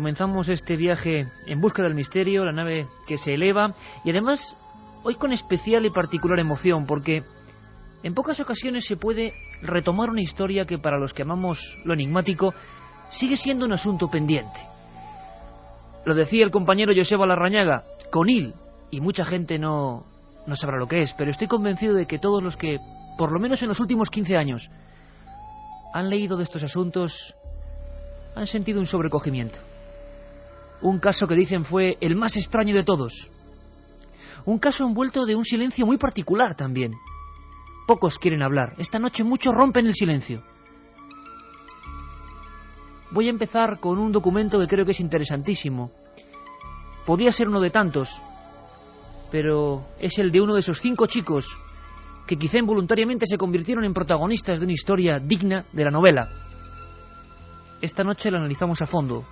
comenzamos este viaje en busca del misterio, la nave que se eleva, y además hoy con especial y particular emoción, porque en pocas ocasiones se puede retomar una historia que para los que amamos lo enigmático sigue siendo un asunto pendiente. Lo decía el compañero Joseba Larrañaga, Conil, y mucha gente no sabrá lo que es, pero estoy convencido de que todos los que, por lo menos en los últimos 15 años, han leído de estos asuntos, han sentido un sobrecogimiento. Un caso que dicen fue el más extraño de todos. Un caso envuelto de un silencio muy particular también. Pocos quieren hablar. Esta noche muchos rompen el silencio. Voy a empezar con un documento que creo que es interesantísimo. Podía ser uno de tantos, pero es el de uno de esos 5 chicos que quizá involuntariamente se convirtieron en protagonistas de una historia digna de la novela. Esta noche lo analizamos a fondo,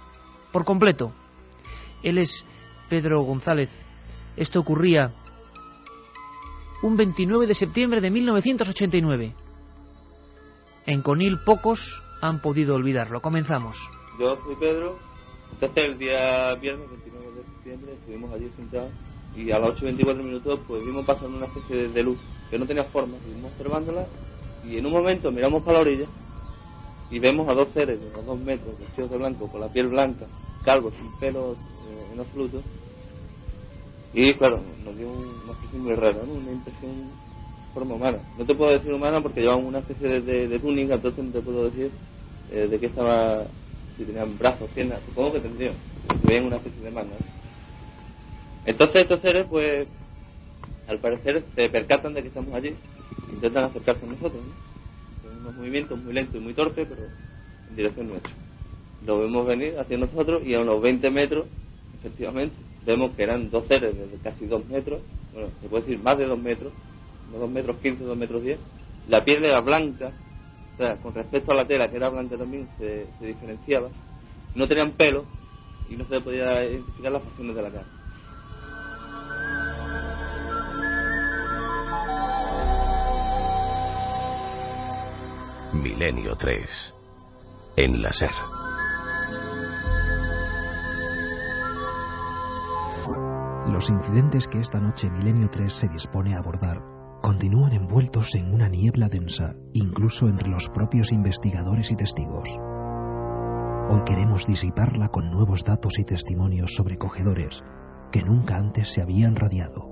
por completo. Él es Pedro González. Esto ocurría un 29 de septiembre de 1989. En Conil pocos han podido olvidarlo. Comenzamos. Yo soy Pedro. Entonces el día viernes 29 de septiembre estuvimos allí sentados y a las 8:24 pues vimos pasando una especie de luz que no tenía forma. Estuvimos observándola y en un momento miramos para la orilla y vemos a 2 seres de unos 2 metros, vestidos de blanco, con la piel blanca, calvos, sin pelo en absoluto. Y claro, nos dio una impresión muy rara, ¿no? Una impresión de forma humana. No te puedo decir humana porque llevaban una especie de túnica, entonces no te puedo decir de qué estaba, si tenían brazos, piernas, supongo que tendrían. Veían una especie de mano, ¿no? Entonces estos seres, pues, al parecer se percatan de que estamos allí, intentan acercarse a nosotros, ¿no? Con unos movimientos muy lentos y muy torpes, pero en dirección nuestra. Lo vemos venir hacia nosotros y a unos 20 metros, efectivamente, vemos que eran 2 seres de casi 2 metros, bueno, se puede decir más de 2 metros, unos 2 metros 15, 2 metros 10. La piel era blanca, o sea, con respecto a la tela, que era blanca también, se diferenciaba. No tenían pelo y no se podía identificar las facciones de la cara. Milenio 3. En la SER. Los incidentes que esta noche Milenio 3 se dispone a abordar continúan envueltos en una niebla densa, incluso entre los propios investigadores y testigos. Hoy queremos disiparla con nuevos datos y testimonios sobrecogedores que nunca antes se habían radiado.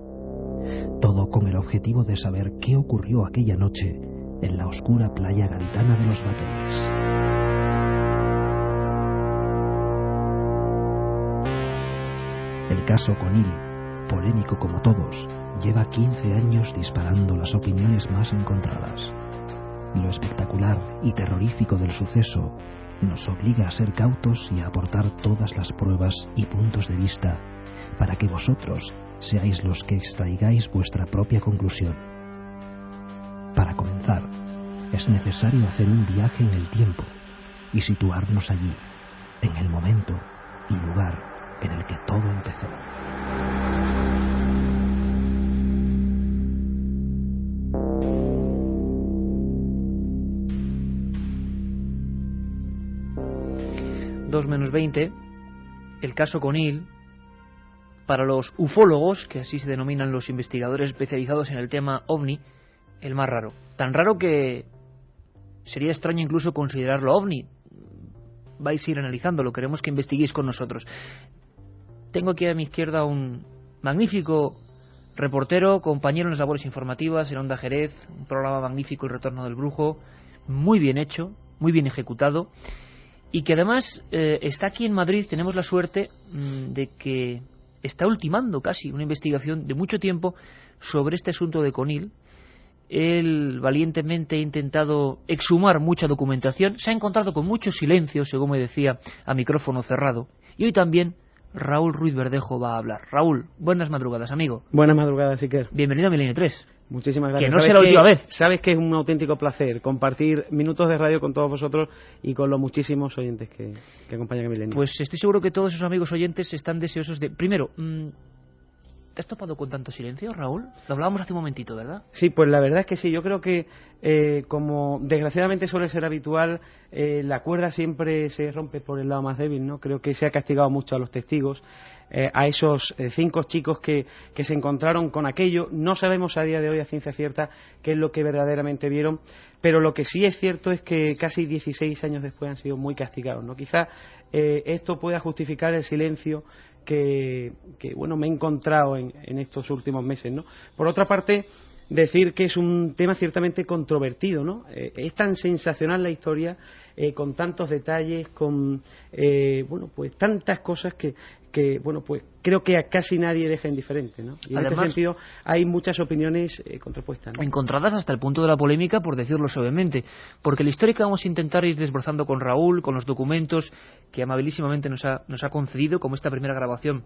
Todo con el objetivo de saber qué ocurrió aquella noche en la oscura playa gaditana de los Batones. El caso Conil, polémico como todos, lleva 15 años disparando las opiniones más encontradas. Lo espectacular y terrorífico del suceso nos obliga a ser cautos y a aportar todas las pruebas y puntos de vista para que vosotros seáis los que extraigáis vuestra propia conclusión. Para comenzar, es necesario hacer un viaje en el tiempo y situarnos allí, en el momento y lugar en el que todo empezó. Dos menos 20, el caso Conil, para los ufólogos, que así se denominan los investigadores especializados en el tema OVNI, el más raro. Tan raro que sería extraño incluso considerarlo OVNI. Vais a ir analizándolo, queremos que investiguéis con nosotros. Tengo aquí a mi izquierda un magnífico reportero, compañero en las labores informativas en Onda Jerez, un programa magnífico, El Retorno del Brujo, muy bien hecho, muy bien ejecutado, y que además está aquí en Madrid. Tenemos la suerte de que está ultimando casi una investigación de mucho tiempo sobre este asunto de Conil. Él valientemente ha intentado exhumar mucha documentación, se ha encontrado con mucho silencio, según me decía, a micrófono cerrado, y hoy también Raúl Ruiz Verdejo va a hablar. Raúl, buenas madrugadas, amigo. Buenas madrugadas, Iker. Bienvenido a Milenio 3. Muchísimas gracias. Que no sea la última vez. Sabes que es un auténtico placer compartir minutos de radio con todos vosotros y con los muchísimos oyentes que acompañan a Milenio. Pues estoy seguro que todos esos amigos oyentes están deseosos de... Primero, ¿te has topado con tanto silencio, Raúl? Lo hablábamos hace un momentito, ¿verdad? Sí, pues la verdad es que sí. Yo creo que como desgraciadamente suele ser habitual, la cuerda siempre se rompe por el lado más débil, ¿no? Creo que se ha castigado mucho a los testigos, a esos 5 chicos que se encontraron con aquello. No sabemos a día de hoy a ciencia cierta qué es lo que verdaderamente vieron, pero lo que sí es cierto es que casi 16 años después han sido muy castigados, ¿no? Quizá esto pueda justificar el silencio que bueno, me he encontrado en estos últimos meses, ¿no? Por otra parte, decir que es un tema ciertamente controvertido, ¿no? Es tan sensacional la historia, con tantos detalles, con bueno, pues tantas cosas que bueno, pues creo que a casi nadie deja indiferente, ¿no? Y además, en este sentido hay muchas opiniones contrapuestas, ¿no? Encontradas hasta el punto de la polémica, por decirlo suavemente, porque la historia que vamos a intentar ir desbrozando con Raúl, con los documentos que amabilísimamente nos ha concedido, como esta primera grabación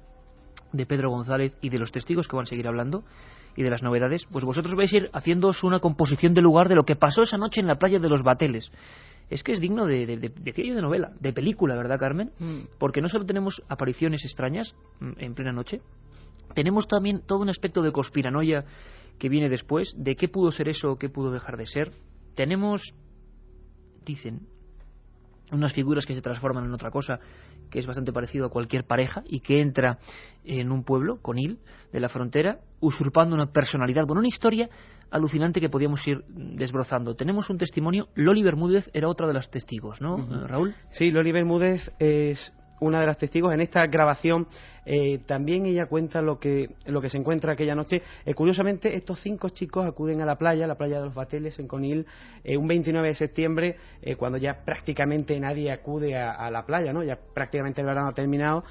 de Pedro González y de los testigos que van a seguir hablando y de las novedades, pues vosotros vais a ir haciéndoos una composición del lugar de lo que pasó esa noche en la playa de Los Bateles. Es que es digno decía yo, de novela, de película, ¿verdad, Carmen? Porque no solo tenemos apariciones extrañas en plena noche, tenemos también todo un aspecto de conspiranoia que viene después, de qué pudo ser eso o qué pudo dejar de ser. Tenemos, dicen, unas figuras que se transforman en otra cosa, que es bastante parecido a cualquier pareja y que entra en un pueblo, Conil, de la frontera, usurpando una personalidad, bueno, una historia alucinante que podíamos ir desbrozando. Tenemos un testimonio, Loli Bermúdez era otra de las testigos, ¿no, Raúl? Sí, Loli Bermúdez es una de las testigos. En esta grabación también ella cuenta lo que se encuentra aquella noche. Curiosamente, estos 5 chicos acuden a la playa de Los Bateles, en Conil, un 29 de septiembre, cuando ya prácticamente nadie acude a la playa, ¿no? Ya prácticamente el verano ha terminado.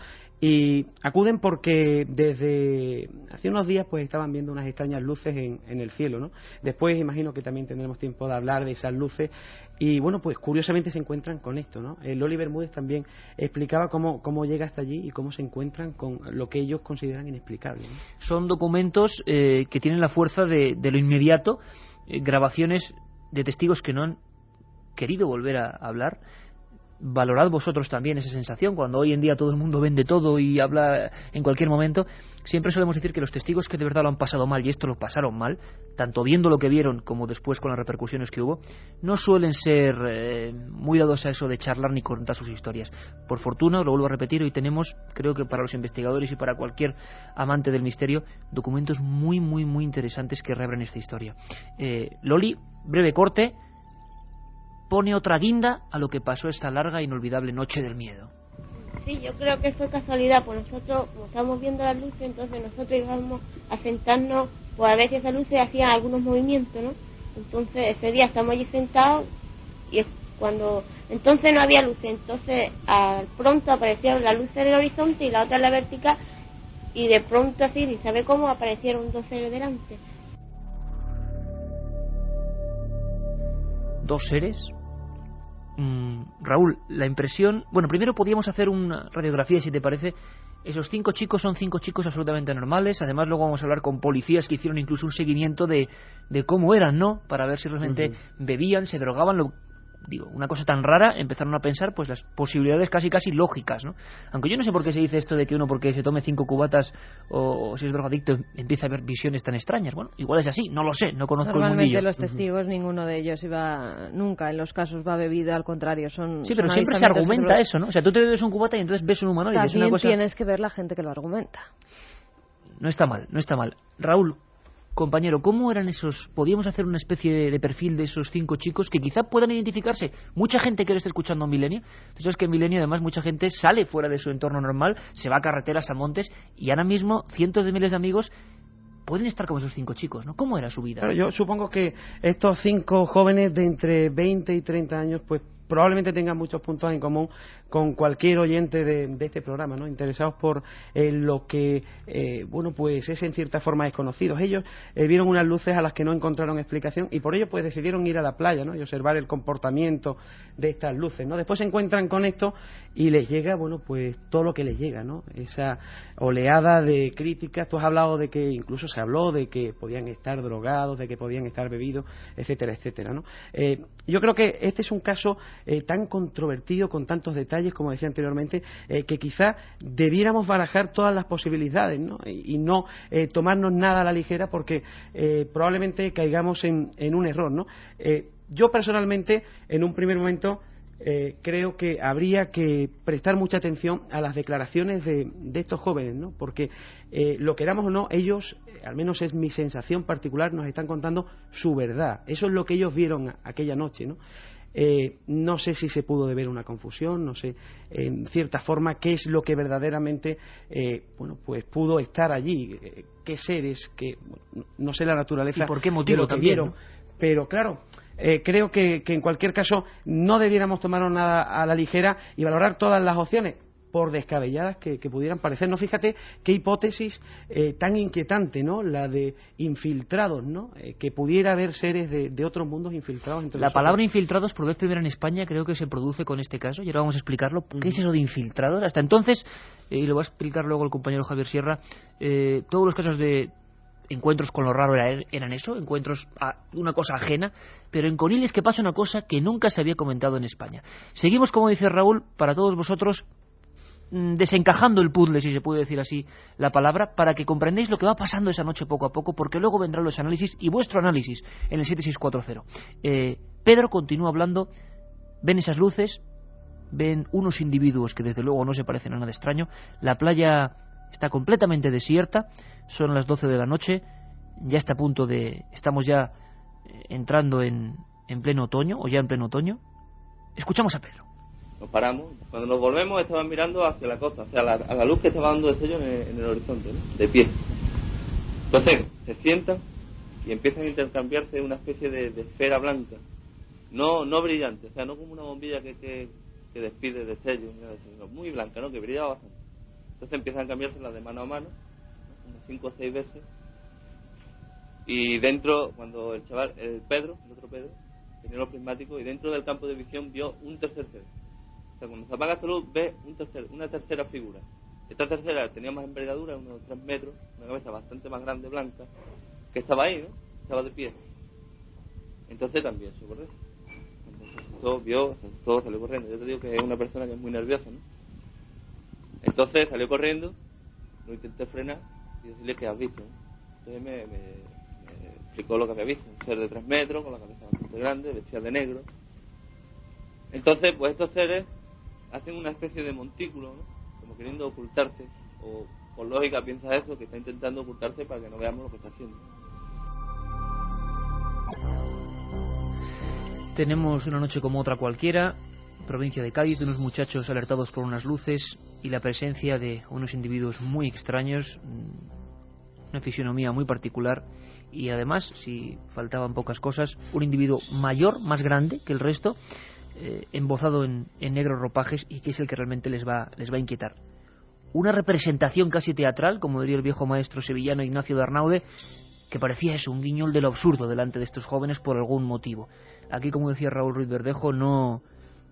Y acuden porque desde hace unos días pues estaban viendo unas extrañas luces en el cielo, ¿no? Después imagino que también tendremos tiempo de hablar de esas luces. Y bueno, pues curiosamente se encuentran con esto, ¿no? Loli Bermúdez también explicaba cómo llega hasta allí y cómo se encuentran con lo que ellos consideran inexplicable, ¿no? Son documentos que tienen la fuerza de lo inmediato, grabaciones de testigos que no han querido volver a hablar. Valorad vosotros también esa sensación, cuando hoy en día todo el mundo vende todo y habla en cualquier momento. Siempre solemos decir que los testigos que de verdad lo han pasado mal, y esto lo pasaron mal, tanto viendo lo que vieron como después con las repercusiones que hubo, no suelen ser muy dados a eso de charlar ni contar sus historias. Por fortuna, lo vuelvo a repetir, hoy tenemos, creo que para los investigadores y para cualquier amante del misterio, documentos muy, muy, muy interesantes que reabren esta historia. Loli, breve corte, pone otra guinda a lo que pasó esta larga e inolvidable noche del miedo. Sí, yo creo que fue casualidad, pues nosotros, como estábamos viendo las luces, entonces nosotros íbamos a sentarnos, pues a ver si esas luces hacían algunos movimientos, ¿no? Entonces ese día estamos allí sentados y es cuando, entonces no había luces, entonces pronto aparecieron las luces en el horizonte y la otra en la vertical, y de pronto así, ni sabe cómo, aparecieron 2 seres delante. 2 seres. Raúl, la impresión... Bueno, primero podríamos hacer una radiografía, si te parece. Esos 5 chicos son 5 chicos absolutamente normales. Además, luego vamos a hablar con policías que hicieron incluso un seguimiento de cómo eran, ¿no? Para ver si realmente bebían, se drogaban. Digo, una cosa tan rara, empezaron a pensar pues las posibilidades casi lógicas, ¿no? Aunque yo no sé por qué se dice esto de que uno porque se tome 5 cubatas o si es drogadicto empieza a ver visiones tan extrañas. Bueno, igual es así, no lo sé, no conozco el mundillo. Normalmente los testigos, ninguno de ellos nunca en los casos va bebido, al contrario, son... Sí, pero siempre se argumenta eso, ¿no? O sea, tú te bebes un cubata y entonces ves un humanoide. También es una cosa... tienes que ver la gente que lo argumenta. No está mal. Raúl, compañero, ¿cómo eran esos? ¿Podíamos hacer una especie de perfil de esos 5 chicos que quizá puedan identificarse? Mucha gente que lo está escuchando en Milenio. Tú sabes que en Milenio además mucha gente sale fuera de su entorno normal, se va a carreteras, a montes, y ahora mismo cientos de miles de amigos pueden estar como esos 5 chicos, ¿no? ¿Cómo era su vida? Claro, yo supongo que estos 5 jóvenes de entre 20 y 30 años, pues probablemente tengan muchos puntos en común con cualquier oyente de este programa, ¿no? Interesados por lo que, bueno, pues es en cierta forma desconocidos. Ellos vieron unas luces a las que no encontraron explicación y por ello pues decidieron ir a la playa, ¿no? Y observar el comportamiento de estas luces, ¿no? Después se encuentran con esto y les llega, bueno, pues todo lo que les llega, ¿no? Esa oleada de críticas. Tú has hablado de que incluso se habló de que podían estar drogados, de que podían estar bebidos, etcétera, etcétera, ¿no? Yo creo que este es un caso tan controvertido, con tantos detalles, como decía anteriormente, que quizá debiéramos barajar todas las posibilidades, ¿no? Y no tomarnos nada a la ligera, porque probablemente caigamos en un error, ¿no? Yo personalmente, en un primer momento, creo que habría que prestar mucha atención a las declaraciones de estos jóvenes, ¿no? Porque lo queramos o no, ellos, al menos es mi sensación particular, nos están contando su verdad. Eso es lo que ellos vieron aquella noche, ¿no? No sé si se pudo deber una confusión, no sé en cierta forma qué es lo que verdaderamente pues pudo estar allí, qué seres, no sé la naturaleza y por qué motivo también, ¿no? Pero claro, creo que en cualquier caso no debiéramos tomarnos nada a la ligera y valorar todas las opciones, por descabelladas que pudieran parecer. No, fíjate qué hipótesis tan inquietante, ¿no? La de infiltrados, ¿no? Que pudiera haber seres de otros mundos infiltrados entre nosotros. La palabra infiltrados, por vez primera en España, creo que se produce con este caso, y ahora vamos a explicarlo. ¿Qué es eso de infiltrados? Hasta entonces, y lo va a explicar luego el compañero Javier Sierra, todos los casos de encuentros con lo raro eran eso, encuentros a una cosa ajena, pero en Conil es que pasa una cosa que nunca se había comentado en España. Seguimos, como dice Raúl, para todos vosotros, desencajando el puzzle, si se puede decir así la palabra, para que comprendáis lo que va pasando esa noche poco a poco, porque luego vendrán los análisis y vuestro análisis en el 7640. Pedro continúa hablando, ven esas luces, ven unos individuos que desde luego no se parecen a nada extraño, la playa está completamente desierta, son las 12 de la noche, ya está a punto de... estamos ya entrando en pleno otoño, o ya en pleno otoño. Escuchamos a Pedro. Nos paramos, cuando nos volvemos estaban mirando hacia la costa, o sea, a la luz que estaba dando destello en el horizonte, ¿no? De pie. Entonces, se sientan y empiezan a intercambiarse una especie de esfera blanca, no brillante, o sea, no como una bombilla que despide destello, sino muy blanca, ¿no? Que brillaba bastante. Entonces empiezan a cambiarse las de mano a mano, ¿no? Unas 5 o 6 veces, y dentro, cuando el chaval, el otro Pedro, tenía los prismáticos, y dentro del campo de visión vio un tercer ser. O sea, cuando se apaga esta luz, ve una tercera figura. Esta tercera tenía más envergadura, unos 3 metros, una cabeza bastante más grande, blanca, que estaba ahí, ¿no? Estaba de pie. Entonces también se corrió. Se asustó, salió corriendo. Yo te digo que es una persona que es muy nerviosa, ¿no? Entonces salió corriendo, lo intenté frenar y decirle que has visto, ¿no? Entonces me explicó lo que había visto, un ser de 3 metros, con la cabeza bastante grande, vestida de negro. Entonces, pues estos seres hacen una especie de montículo, ¿no? Como queriendo ocultarse, o por lógica piensa eso, que está intentando ocultarse para que no veamos lo que está haciendo. Tenemos una noche como otra cualquiera, provincia de Cádiz, unos muchachos alertados por unas luces y la presencia de unos individuos muy extraños, una fisionomía muy particular y además, si faltaban pocas cosas, un individuo mayor, más grande que el resto, embozado en negros ropajes, y que es el que realmente les va a inquietar. Una representación casi teatral, como diría el viejo maestro sevillano Ignacio de Arnaude, que parecía eso, un guiñol de lo absurdo delante de estos jóvenes por algún motivo. Aquí, como decía Raúl Ruiz Verdejo, no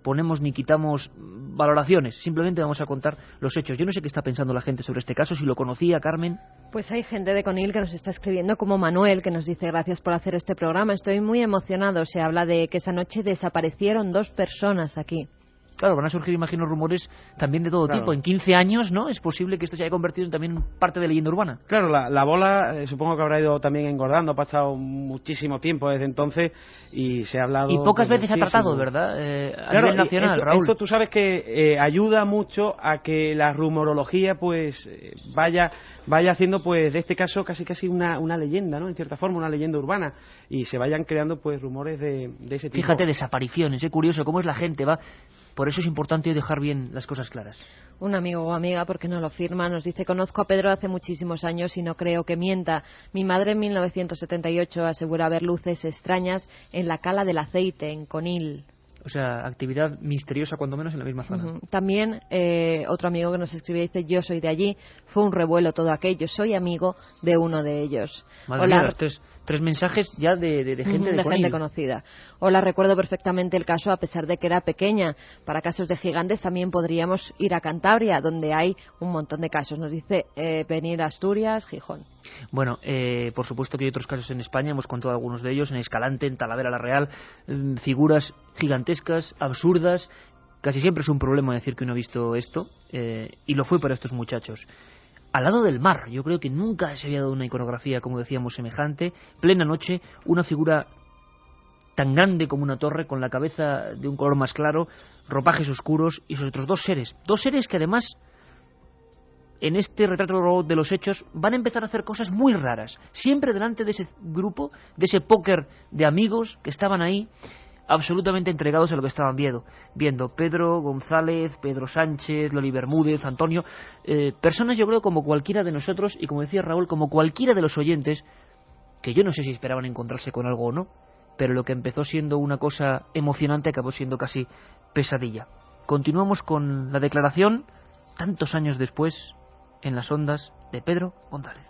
ponemos ni quitamos valoraciones, simplemente vamos a contar los hechos. Yo no sé qué está pensando la gente sobre este caso, si lo conocía, Carmen. Pues hay gente de Conil que nos está escribiendo, como Manuel, que nos dice: gracias por hacer este programa, estoy muy emocionado. Se habla de que esa noche desaparecieron 2 personas aquí. Claro, van a surgir, imagino, rumores también de todo tipo. En 15 años, ¿no? Es posible que esto se haya convertido en también parte de leyenda urbana. Claro, la bola supongo que habrá ido también engordando, ha pasado muchísimo tiempo desde entonces y se ha hablado... Y pocas veces ha tratado, ¿verdad? A nivel nacional, Raúl. Esto tú sabes que ayuda mucho a que la rumorología pues vaya haciendo pues de este caso casi una leyenda, ¿no? En cierta forma, una leyenda urbana, y se vayan creando pues rumores de ese tipo. Fíjate, desapariciones, curioso cómo es la gente, va. Por eso es importante dejar bien las cosas claras. Un amigo o amiga, porque no lo firma, nos dice: conozco a Pedro hace muchísimos años y no creo que mienta. Mi madre en 1978 asegura ver luces extrañas en la Cala del Aceite, en Conil. O sea, actividad misteriosa cuando menos en la misma zona. También otro amigo que nos escribe dice: yo soy de allí, fue un revuelo todo aquello, soy amigo de uno de ellos. Madre mía, esto es 3 mensajes ya de gente de gente conocida. Hola, recuerdo perfectamente el caso, a pesar de que era pequeña. Para casos de gigantes también podríamos ir a Cantabria, donde hay un montón de casos. Nos dice venir a Asturias, Gijón. Bueno, por supuesto que hay otros casos en España, hemos contado algunos de ellos, en Escalante, en Talavera la Real, figuras gigantescas, absurdas. Casi siempre es un problema decir que uno ha visto esto, y lo fue para estos muchachos. Al lado del mar, yo creo que nunca se había dado una iconografía, como decíamos, semejante. Plena noche, una figura tan grande como una torre, con la cabeza de un color más claro, ropajes oscuros, y sus otros 2 seres. 2 seres que además, en este retrato de los hechos, van a empezar a hacer cosas muy raras. Siempre delante de ese grupo, de ese póker de amigos que estaban ahí, absolutamente entregados a lo que estaban viendo. Pedro González, Pedro Sánchez, Loli Bermúdez, Antonio, personas yo creo como cualquiera de nosotros, y como decía Raúl, como cualquiera de los oyentes, que yo no sé si esperaban encontrarse con algo o no, pero lo que empezó siendo una cosa emocionante acabó siendo casi pesadilla. Continuamos con la declaración, tantos años después, en las ondas de Pedro González.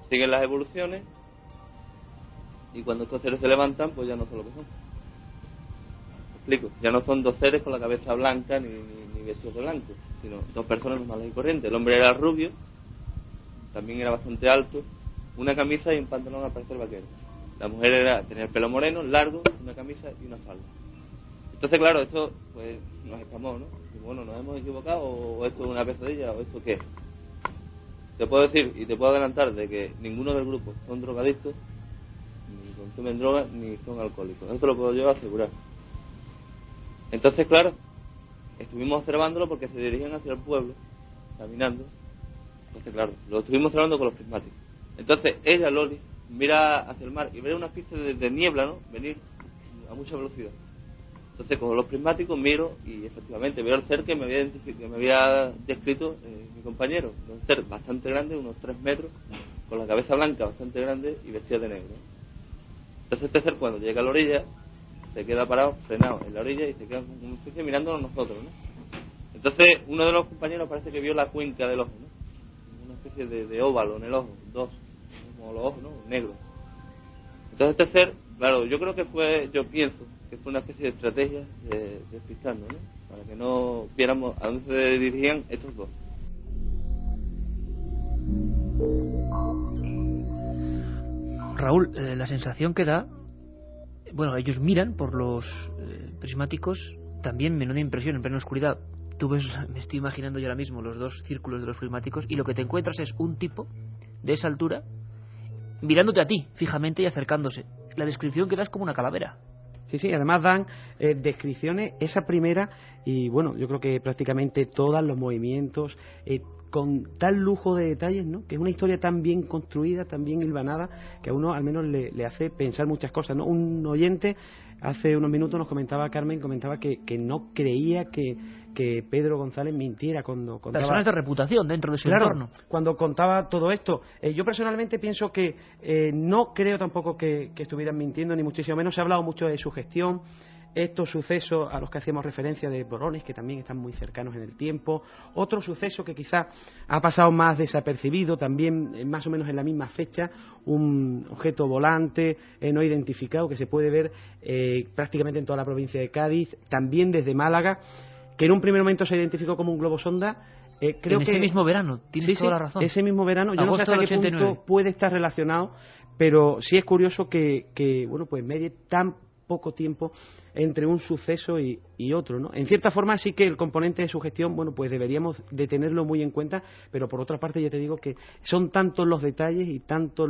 Siguen las evoluciones, y cuando estos seres se levantan, pues ya no son lo que son. Explico, ya no son 2 seres con la cabeza blanca ni vestidos de blanco, sino 2 personas normales y corrientes. El hombre era rubio, también era bastante alto, una camisa y un pantalón al parecer vaquero. La mujer tenía el pelo moreno, largo, una camisa y una falda. Entonces, claro, esto pues nos escamó, ¿no? Y bueno, ¿nos hemos equivocado o esto es una pesadilla o esto qué es? Te puedo decir y te puedo adelantar de que ninguno del grupo son drogadictos, ni consumen drogas, ni son alcohólicos. Esto lo puedo yo asegurar. Entonces, claro, estuvimos observándolo porque se dirigían hacia el pueblo, caminando. Entonces, claro, lo estuvimos observando con los prismáticos. Entonces, ella, Loli, mira hacia el mar y ve una especie de niebla, ¿no? Venir a mucha velocidad. Entonces, con los prismáticos miro y efectivamente veo el ser que me había descrito mi compañero. Un ser bastante grande, unos 3 metros, con la cabeza blanca bastante grande y vestido de negro. Entonces, este ser cuando llega a la orilla, se queda parado, frenado en la orilla y se queda como una especie mirándonos nosotros, ¿no? Entonces uno de los compañeros parece que vio la cuenca del ojo, ¿no? Una especie de óvalo en el ojo, 2, como los ojos, ¿no? Negros. Entonces este ser, claro, yo creo que yo pienso que fue una especie de estrategia de despistarnos, ¿no? Para que no viéramos a dónde se dirigían estos 2. Raúl, la sensación que da, bueno, ellos miran por los prismáticos, también menuda impresión en plena oscuridad. Tú ves, me estoy imaginando yo ahora mismo los 2 círculos de los prismáticos, y lo que te encuentras es un tipo de esa altura mirándote a ti fijamente y acercándose. La descripción que da es como una calavera. Sí, además dan descripciones, esa primera, y bueno, yo creo que prácticamente todos los movimientos, con tal lujo de detalles, ¿no? Que es una historia tan bien construida, tan bien hilvanada, que a uno al menos le hace pensar muchas cosas, ¿no? Un oyente hace unos minutos nos comentaba, Carmen, que no creía que Pedro González mintiera cuando contaba... Personas de reputación dentro de su entorno. Cuando contaba todo esto. Yo personalmente pienso que no creo tampoco que estuvieran mintiendo, ni muchísimo menos. Se ha hablado mucho de su gestión, estos sucesos a los que hacíamos referencia de Borones, que también están muy cercanos en el tiempo. Otro suceso que quizá ha pasado más desapercibido, también más o menos en la misma fecha, un objeto volante no identificado que se puede ver prácticamente en toda la provincia de Cádiz, también desde Málaga, que en un primer momento se identificó como un globo sonda. Creo en ese mismo verano, tienes toda la razón. Ese mismo verano, yo Agosto no sé hasta qué punto puede estar relacionado, pero sí es curioso que bueno, pues medie tan poco tiempo entre un suceso y otro, ¿no? En cierta forma sí que el componente de su gestión, bueno, pues deberíamos de tenerlo muy en cuenta, pero por otra parte ya te digo que son tantos los detalles y tantos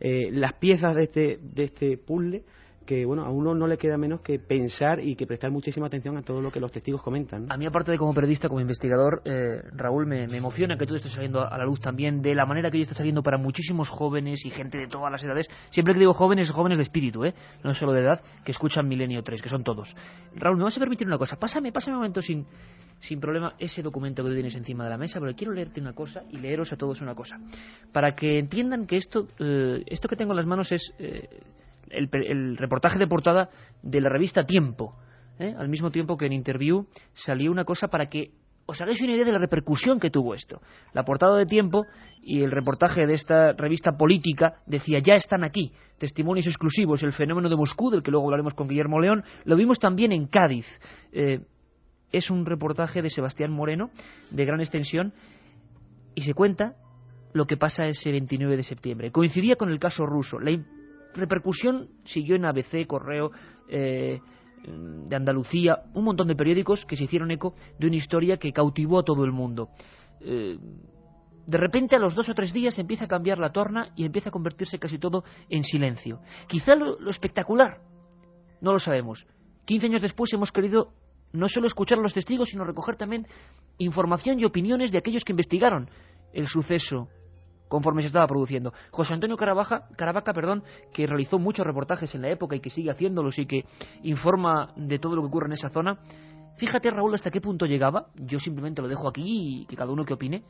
las piezas de este puzzle que bueno, a uno no le queda menos que pensar y que prestar muchísima atención a todo lo que los testigos comentan, ¿no? A mí, aparte de como periodista, como investigador, Raúl, me emociona que todo esto esté saliendo a la luz también, de la manera que hoy está saliendo para muchísimos jóvenes y gente de todas las edades. Siempre que digo jóvenes, jóvenes de espíritu, no es solo de edad, que escuchan Milenio 3, que son todos. Raúl, ¿me vas a permitir una cosa? Pásame un momento sin problema ese documento que tú tienes encima de la mesa, porque quiero leerte una cosa y leeros a todos una cosa, para que entiendan que esto que tengo en las manos es... El reportaje de portada de la revista Tiempo, al mismo tiempo que en Interview salió una cosa para que os hagáis una idea de la repercusión que tuvo esto. La portada de Tiempo y el reportaje de esta revista política decía: ya están aquí, testimonios exclusivos, el fenómeno de Moscú, del que luego hablaremos con Guillermo León. Lo vimos también en Cádiz. Es un reportaje de Sebastián Moreno, de gran extensión, y se cuenta lo que pasa ese 29 de septiembre. Coincidía con el caso ruso. La repercusión siguió en ABC, Correo, de Andalucía, un montón de periódicos que se hicieron eco de una historia que cautivó a todo el mundo. De repente, a los 2 o 3 días empieza a cambiar la torna y empieza a convertirse casi todo en silencio. Quizá lo espectacular, no lo sabemos. 15 años después hemos querido no solo escuchar a los testigos, sino recoger también información y opiniones de aquellos que investigaron el suceso conforme se estaba produciendo. José Antonio Caravaca, que realizó muchos reportajes en la época y que sigue haciéndolos y que informa de todo lo que ocurre en esa zona. Fíjate, Raúl, hasta qué punto llegaba. Yo simplemente lo dejo aquí y que cada uno que opine.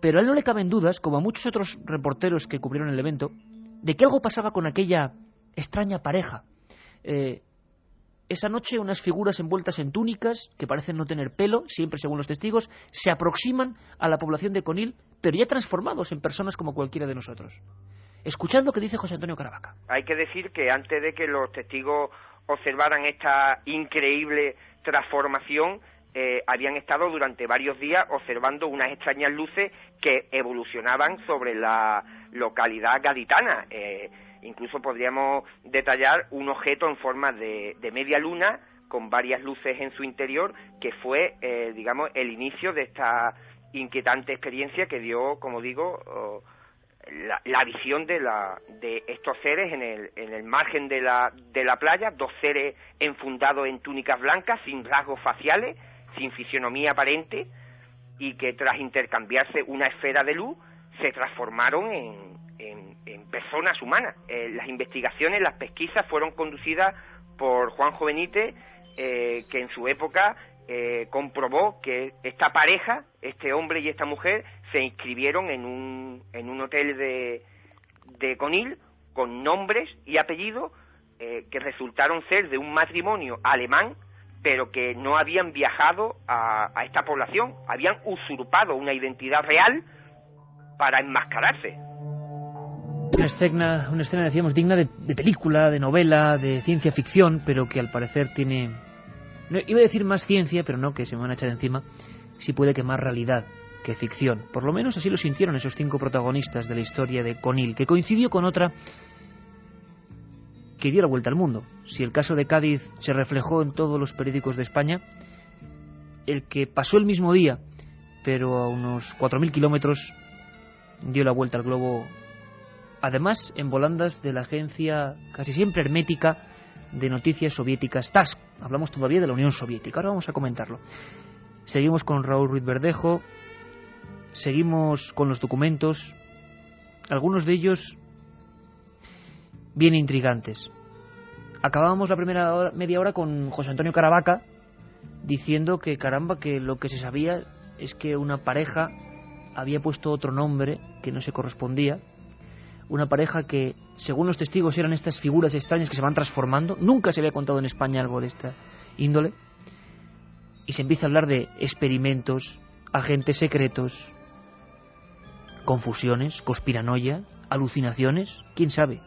Pero a él no le caben dudas, como a muchos otros reporteros que cubrieron el evento, de que algo pasaba con aquella extraña pareja. Esa noche unas figuras envueltas en túnicas, que parecen no tener pelo, siempre según los testigos, se aproximan a la población de Conil, pero ya transformados en personas como cualquiera de nosotros. Escuchad lo que dice José Antonio Caravaca. Hay que decir que antes de que los testigos observaran esta increíble transformación, habían estado durante varios días observando unas extrañas luces que evolucionaban sobre la localidad gaditana. Incluso podríamos detallar un objeto en forma de media luna con varias luces en su interior, que fue, digamos, el inicio de esta inquietante experiencia que dio, como digo, la visión de estos seres en el margen de la playa, 2 seres enfundados en túnicas blancas, sin rasgos faciales, sin fisionomía aparente, y que tras intercambiarse una esfera de luz se transformaron en personas humanas. Las investigaciones, las pesquisas fueron conducidas por Juanjo Benítez, que en su época comprobó que esta pareja, este hombre y esta mujer, se inscribieron en un hotel de Conil con nombres y apellidos que resultaron ser de un matrimonio alemán, pero que no habían viajado a esta población, habían usurpado una identidad real para enmascararse. Una escena, decíamos, digna de película, de novela, de ciencia ficción, pero que al parecer tiene... No, iba a decir más ciencia, pero no, que se me van a echar encima. Sí puede que más realidad que ficción. Por lo menos así lo sintieron esos 5 protagonistas de la historia de Conil, que coincidió con otra que dio la vuelta al mundo. Si el caso de Cádiz se reflejó en todos los periódicos de España, el que pasó el mismo día, pero a unos 4.000 kilómetros, dio la vuelta al globo. Además, en volandas de la agencia casi siempre hermética de noticias soviéticas TASS. Hablamos todavía de la Unión Soviética. Ahora vamos a comentarlo. Seguimos con Raúl Ruiz Verdejo. Seguimos con los documentos. Algunos de ellos bien intrigantes. Acabábamos la primera media hora con José Antonio Caravaca diciendo que, caramba, que lo que se sabía es que una pareja había puesto otro nombre que no se correspondía. Una pareja que, según los testigos, eran estas figuras extrañas que se van transformando. Nunca se había contado en España algo de esta índole. Y se empieza a hablar de experimentos, agentes secretos, confusiones, conspiranoia, alucinaciones, quién sabe.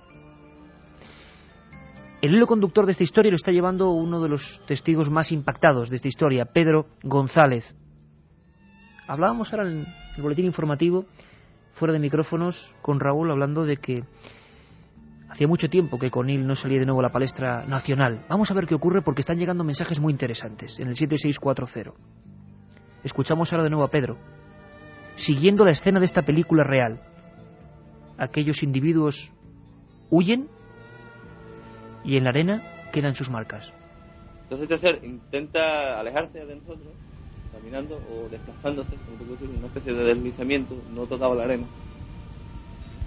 El hilo conductor de esta historia lo está llevando uno de los testigos más impactados de esta historia, Pedro González. Hablábamos ahora en el boletín informativo, fuera de micrófonos, con Raúl, hablando de que hacía mucho tiempo que Conil no salía de nuevo a la palestra nacional. Vamos a ver qué ocurre, porque están llegando mensajes muy interesantes en el 7640. Escuchamos ahora de nuevo a Pedro, siguiendo la escena de esta película real. Aquellos individuos huyen y en la arena quedan sus marcas. Entonces este ser intenta alejarse de nosotros, caminando o desplazándose, como te puedo decir, una especie de deslizamiento, no tocaba la arena,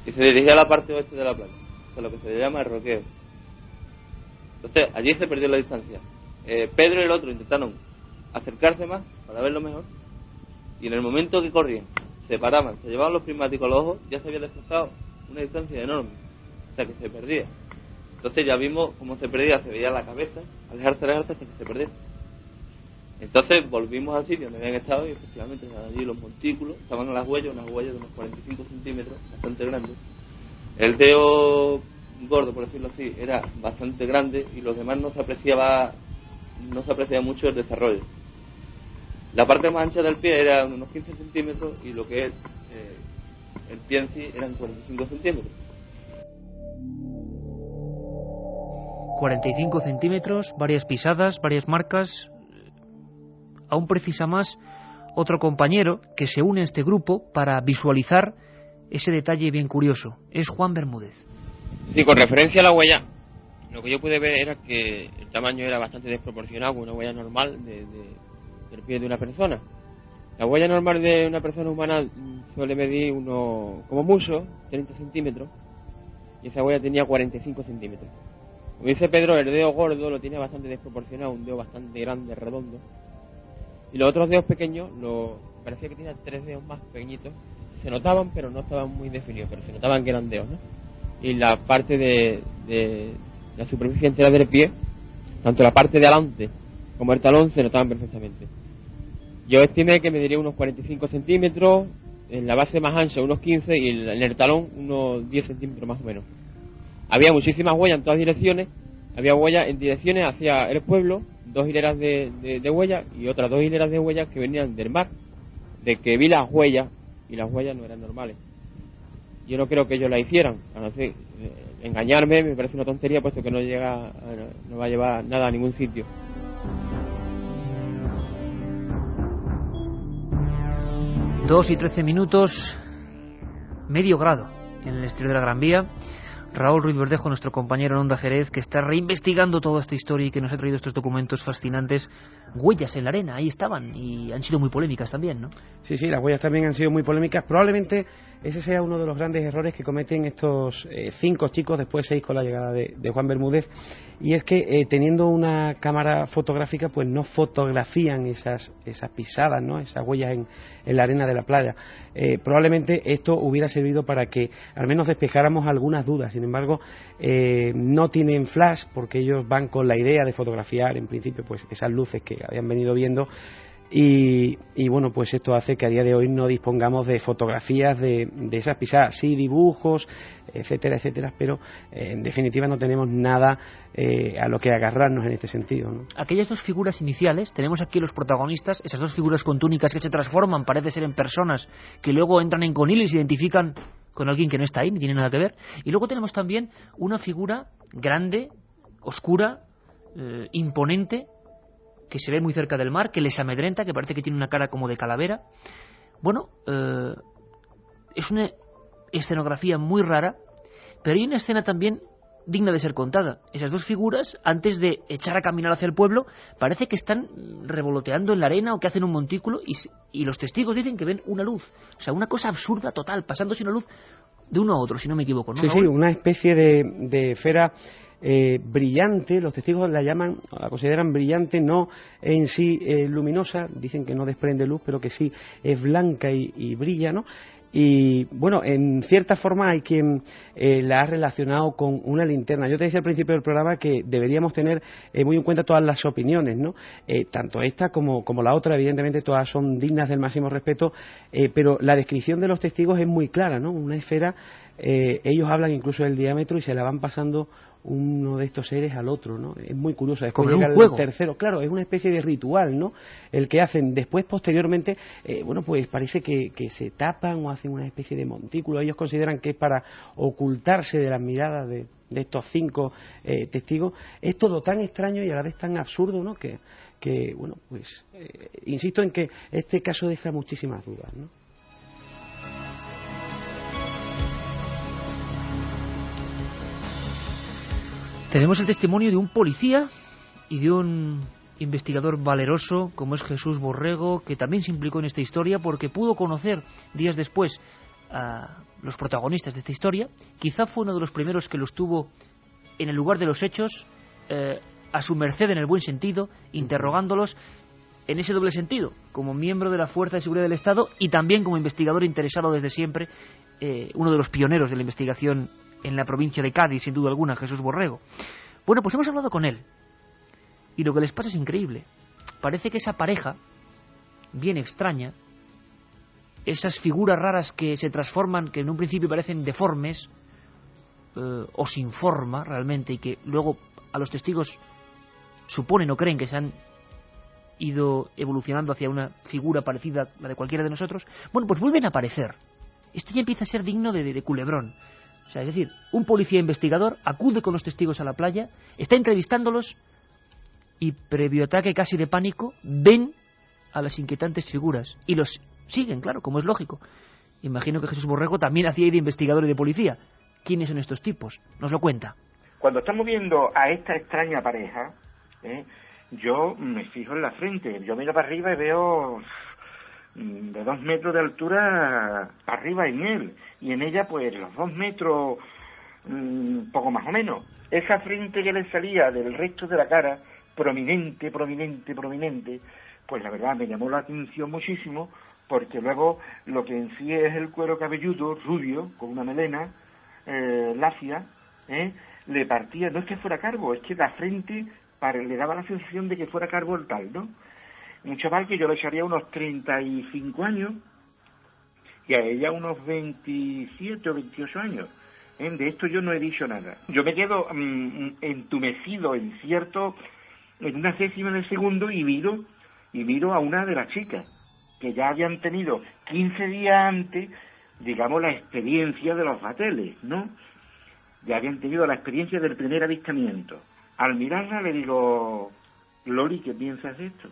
y se dirigía a la parte oeste de la playa, o sea, lo que se le llama el roqueo. Entonces allí se perdió la distancia. Pedro y el otro intentaron acercarse más para verlo mejor, y en el momento que corrían, se paraban, se llevaban los prismáticos a los ojos, ya se había desplazado una distancia enorme, o sea que se perdía. Entonces ya vimos cómo se perdía, se veía la cabeza, alejarse hasta que se perdía. Entonces volvimos al sitio donde habían estado y efectivamente estaban allí los montículos, estaban las huellas, unas huellas de unos 45 centímetros, bastante grandes. El dedo gordo, por decirlo así, era bastante grande y los demás no se apreciaba mucho el desarrollo. La parte más ancha del pie era unos 15 centímetros y lo que es el pie en sí eran 45 centímetros. 45 centímetros, varias pisadas, varias marcas. Aún precisa más otro compañero que se une a este grupo para visualizar ese detalle bien curioso. Es Juan Bermúdez. Sí, con referencia a la huella, lo que yo pude ver era que el tamaño era bastante desproporcionado con una huella normal del pie de una persona. La huella normal de una persona humana suele medir como mucho, 30 centímetros, y esa huella tenía 45 centímetros. Como dice Pedro, el dedo gordo lo tiene bastante desproporcionado, un dedo bastante grande, redondo. Y los otros dedos pequeños, parecía que tenían 3 dedos más pequeñitos. Se notaban, pero no estaban muy definidos, pero se notaban que eran dedos, ¿no? Y la parte de la superficie entera del pie, tanto la parte de adelante como el talón, se notaban perfectamente. Yo estimé que mediría unos 45 centímetros, en la base más ancha unos 15 y en el talón unos 10 centímetros más o menos. Había muchísimas huellas en todas direcciones, había huellas en direcciones hacia el pueblo, 2 hileras de huellas y otras 2 hileras de huellas que venían del mar, de que vi las huellas y las huellas no eran normales. Yo no creo que ellos la hicieran, a no ser engañarme me parece una tontería, puesto que no va a llevar nada a ningún sitio. Dos y 13 minutos, medio grado en el exterior de la Gran Vía. Raúl Ruiz Verdejo, nuestro compañero en Onda Jerez, que está reinvestigando toda esta historia y que nos ha traído estos documentos fascinantes. Huellas en la arena, ahí estaban, y han sido muy polémicas también, ¿no? Sí, las huellas también han sido muy polémicas. Probablemente ese sea uno de los grandes errores que cometen estos 5 chicos, después 6 con la llegada de Juan Bermúdez, y es que teniendo una cámara fotográfica, pues no fotografían esas pisadas, ¿no? Esas huellas en la arena de la playa. Probablemente esto hubiera servido para que al menos despejáramos algunas dudas. Sin embargo, no tienen flash porque ellos van con la idea de fotografiar en principio pues esas luces que habían venido viendo y bueno, pues esto hace que a día de hoy no dispongamos de fotografías de esas pisadas, sí dibujos, etcétera, pero en definitiva no tenemos nada a lo que agarrarnos en este sentido, ¿no? Aquellas 2 figuras iniciales, tenemos aquí los protagonistas, esas 2 figuras con túnicas que se transforman, parece ser en personas, que luego entran en Conil y se identifican con alguien que no está ahí, ni tiene nada que ver. Y luego tenemos también una figura grande, oscura, imponente, que se ve muy cerca del mar, que les amedrenta, que parece que tiene una cara como de calavera. Bueno, es una escenografía muy rara, pero hay una escena también digna de ser contada. Esas 2 figuras, antes de echar a caminar hacia el pueblo, parece que están revoloteando en la arena o que hacen un montículo y los testigos dicen que ven una luz. O sea, una cosa absurda total, pasándose una luz de uno a otro, si no me equivoco, ¿no? Sí, una especie de esfera brillante. Los testigos la consideran brillante, no en sí luminosa, dicen que no desprende luz, pero que sí es blanca y brilla, ¿no? Y bueno, en cierta forma hay quien la ha relacionado con una linterna. Yo te decía al principio del programa que deberíamos tener muy en cuenta todas las opiniones, ¿no? Tanto esta como la otra, evidentemente todas son dignas del máximo respeto, pero la descripción de los testigos es muy clara, ¿no? Una esfera, ellos hablan incluso del diámetro y se la van pasando uno de estos seres al otro, ¿no? Es muy curioso. Después como llega un juego. El tercero, claro, es una especie de ritual, ¿no? El que hacen. Después, posteriormente, bueno, pues parece que se tapan o hacen una especie de montículo. Ellos consideran que es para ocultarse de las miradas de estos 5 testigos. Es todo tan extraño y a la vez tan absurdo, ¿no? Que bueno, pues insisto en que este caso deja muchísimas dudas, ¿no? Tenemos el testimonio de un policía y de un investigador valeroso como es Jesús Borrego, que también se implicó en esta historia porque pudo conocer días después a los protagonistas de esta historia. Quizá fue uno de los primeros que los tuvo en el lugar de los hechos, a su merced en el buen sentido, interrogándolos en ese doble sentido, como miembro de la Fuerza de Seguridad del Estado y también como investigador interesado desde siempre, uno de los pioneros de la investigación en la provincia de Cádiz, sin duda alguna, Jesús Borrego. Bueno, pues hemos hablado con él y lo que les pasa es increíble. parece que esa pareja, bien extraña, esas figuras raras que se transforman, que en un principio parecen deformes o sin forma realmente, y que luego a los testigos suponen o creen que se han ido evolucionando hacia una figura parecida a la de cualquiera de nosotros, bueno, pues vuelven a aparecer. Esto ya empieza a ser digno de culebrón. O sea, es decir, un policía investigador acude con los testigos a la playa, está entrevistándolos y, previo ataque casi de pánico, ven a las inquietantes figuras y los siguen, claro, como es lógico. Imagino que Jesús Borrego también hacía ahí de investigador y de policía. ¿Quiénes son estos tipos? Nos lo cuenta. Cuando estamos viendo a esta extraña pareja, yo me fijo en la frente. Yo miro para arriba y veo de 2 metros de altura para arriba en él. Y en ella, pues, los 2 metros, poco más o menos. Esa frente que le salía del resto de la cara, prominente, pues la verdad me llamó la atención muchísimo, porque luego lo que en sí es el cuero cabelludo, rubio, con una melena lacia, le partía, no es que fuera calvo, es que la frente le daba la sensación de que fuera calvo el tal, ¿no? Un chaval que yo le echaría unos 35 años y a ella unos 27 o 28 años. De esto yo no he dicho nada. Yo me quedo entumecido en una décima de segundo y miro a una de las chicas que ya habían tenido 15 días antes, digamos, la experiencia de los bateles, ¿no? Ya habían tenido la experiencia del primer avistamiento. Al mirarla le digo, Loli, ¿qué piensas de esto?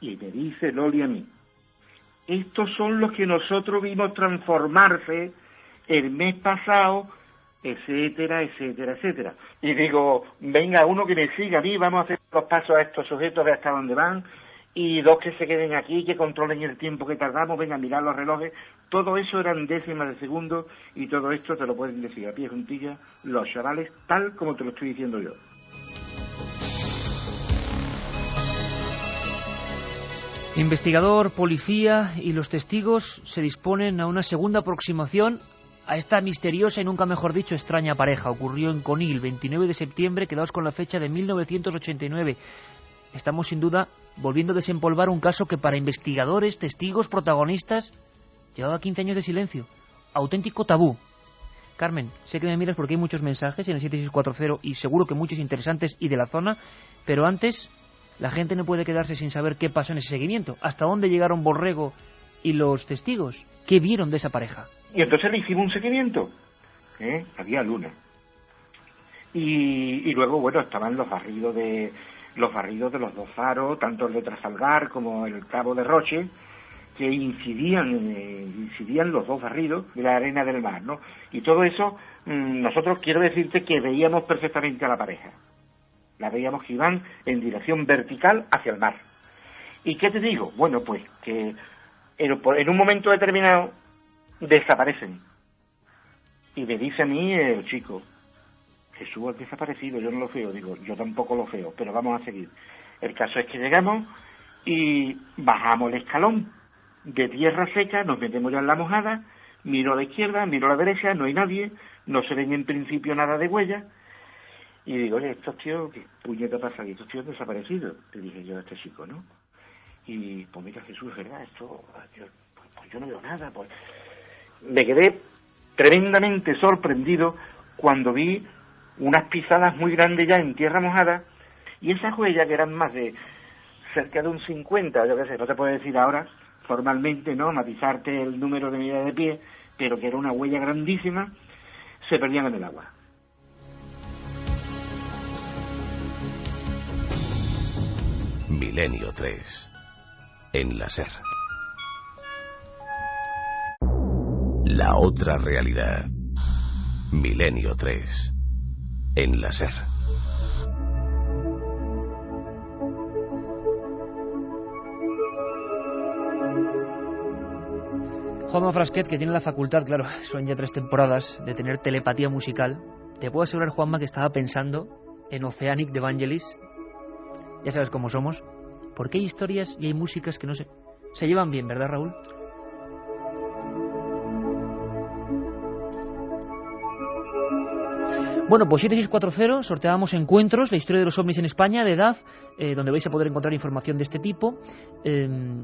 Y me dice Loli a mí, estos son los que nosotros vimos transformarse el mes pasado, etcétera, etcétera, etcétera. Y digo, venga, uno que me siga a mí, vamos a hacer los pasos a estos sujetos, a ver hasta dónde van, y 2 que se queden aquí, que controlen el tiempo que tardamos, venga a mirar los relojes. Todo eso eran décimas de segundo, y todo esto te lo pueden decir a pie juntilla los chavales, tal como te lo estoy diciendo yo. Investigador, policía y los testigos se disponen a una segunda aproximación a esta misteriosa y nunca mejor dicho extraña pareja. Ocurrió en Conil, 29 de septiembre, quedaos con la fecha de 1989. Estamos sin duda volviendo a desempolvar un caso que para investigadores, testigos, protagonistas, llevaba 15 años de silencio. Auténtico tabú. Carmen, sé que me miras porque hay muchos mensajes en el 7640 y seguro que muchos interesantes y de la zona, pero antes la gente no puede quedarse sin saber qué pasó en ese seguimiento. ¿Hasta dónde llegaron Borrego y los testigos? ¿Qué vieron de esa pareja? Y entonces le hicimos un seguimiento. Había luna. Y luego, bueno, estaban los barridos de los 2 faros, tanto el de Trafalgar como el Cabo de Roche, que incidían los 2 barridos de la arena del mar, ¿no? Y todo eso, nosotros quiero decirte que veíamos perfectamente a la pareja. La veíamos que iban en dirección vertical hacia el mar. ¿Y qué te digo? Bueno, pues que en un momento determinado desaparecen. Y me dice a mí el chico, Jesús ha desaparecido, yo no lo veo. Digo, yo tampoco lo veo, pero vamos a seguir. El caso es que llegamos y bajamos el escalón de tierra seca, nos metemos ya en la mojada, miro a la izquierda, miro a la derecha, no hay nadie, no se ven en principio nada de huellas. Y digo, oye, estos tíos, ¿qué puñeta pasa aquí? Estos tíos desaparecidos. Le dije yo a este chico, ¿no? Y, pues mira, Jesús, es verdad, esto, pues yo no veo nada. Pues me quedé tremendamente sorprendido cuando vi unas pisadas muy grandes ya en tierra mojada, y esas huellas que eran más de cerca de un 50, yo qué sé, no te puedo decir ahora formalmente, ¿no?, matizarte el número de medida de pie, pero que era una huella grandísima, se perdían en el agua. Milenio 3 en la SER. La otra realidad. Milenio 3 en la SER. Juanma Frasquet, que tiene la facultad, claro, son ya 3 temporadas, de tener telepatía musical. Te puedo asegurar, Juanma, que estaba pensando en Oceanic de Vangelis. Ya sabes cómo somos. Porque hay historias y hay músicas que no se llevan bien, ¿verdad, Raúl? Bueno, pues 7640, sorteábamos encuentros, la historia de los ovnis en España, de edad, donde vais a poder encontrar información de este tipo.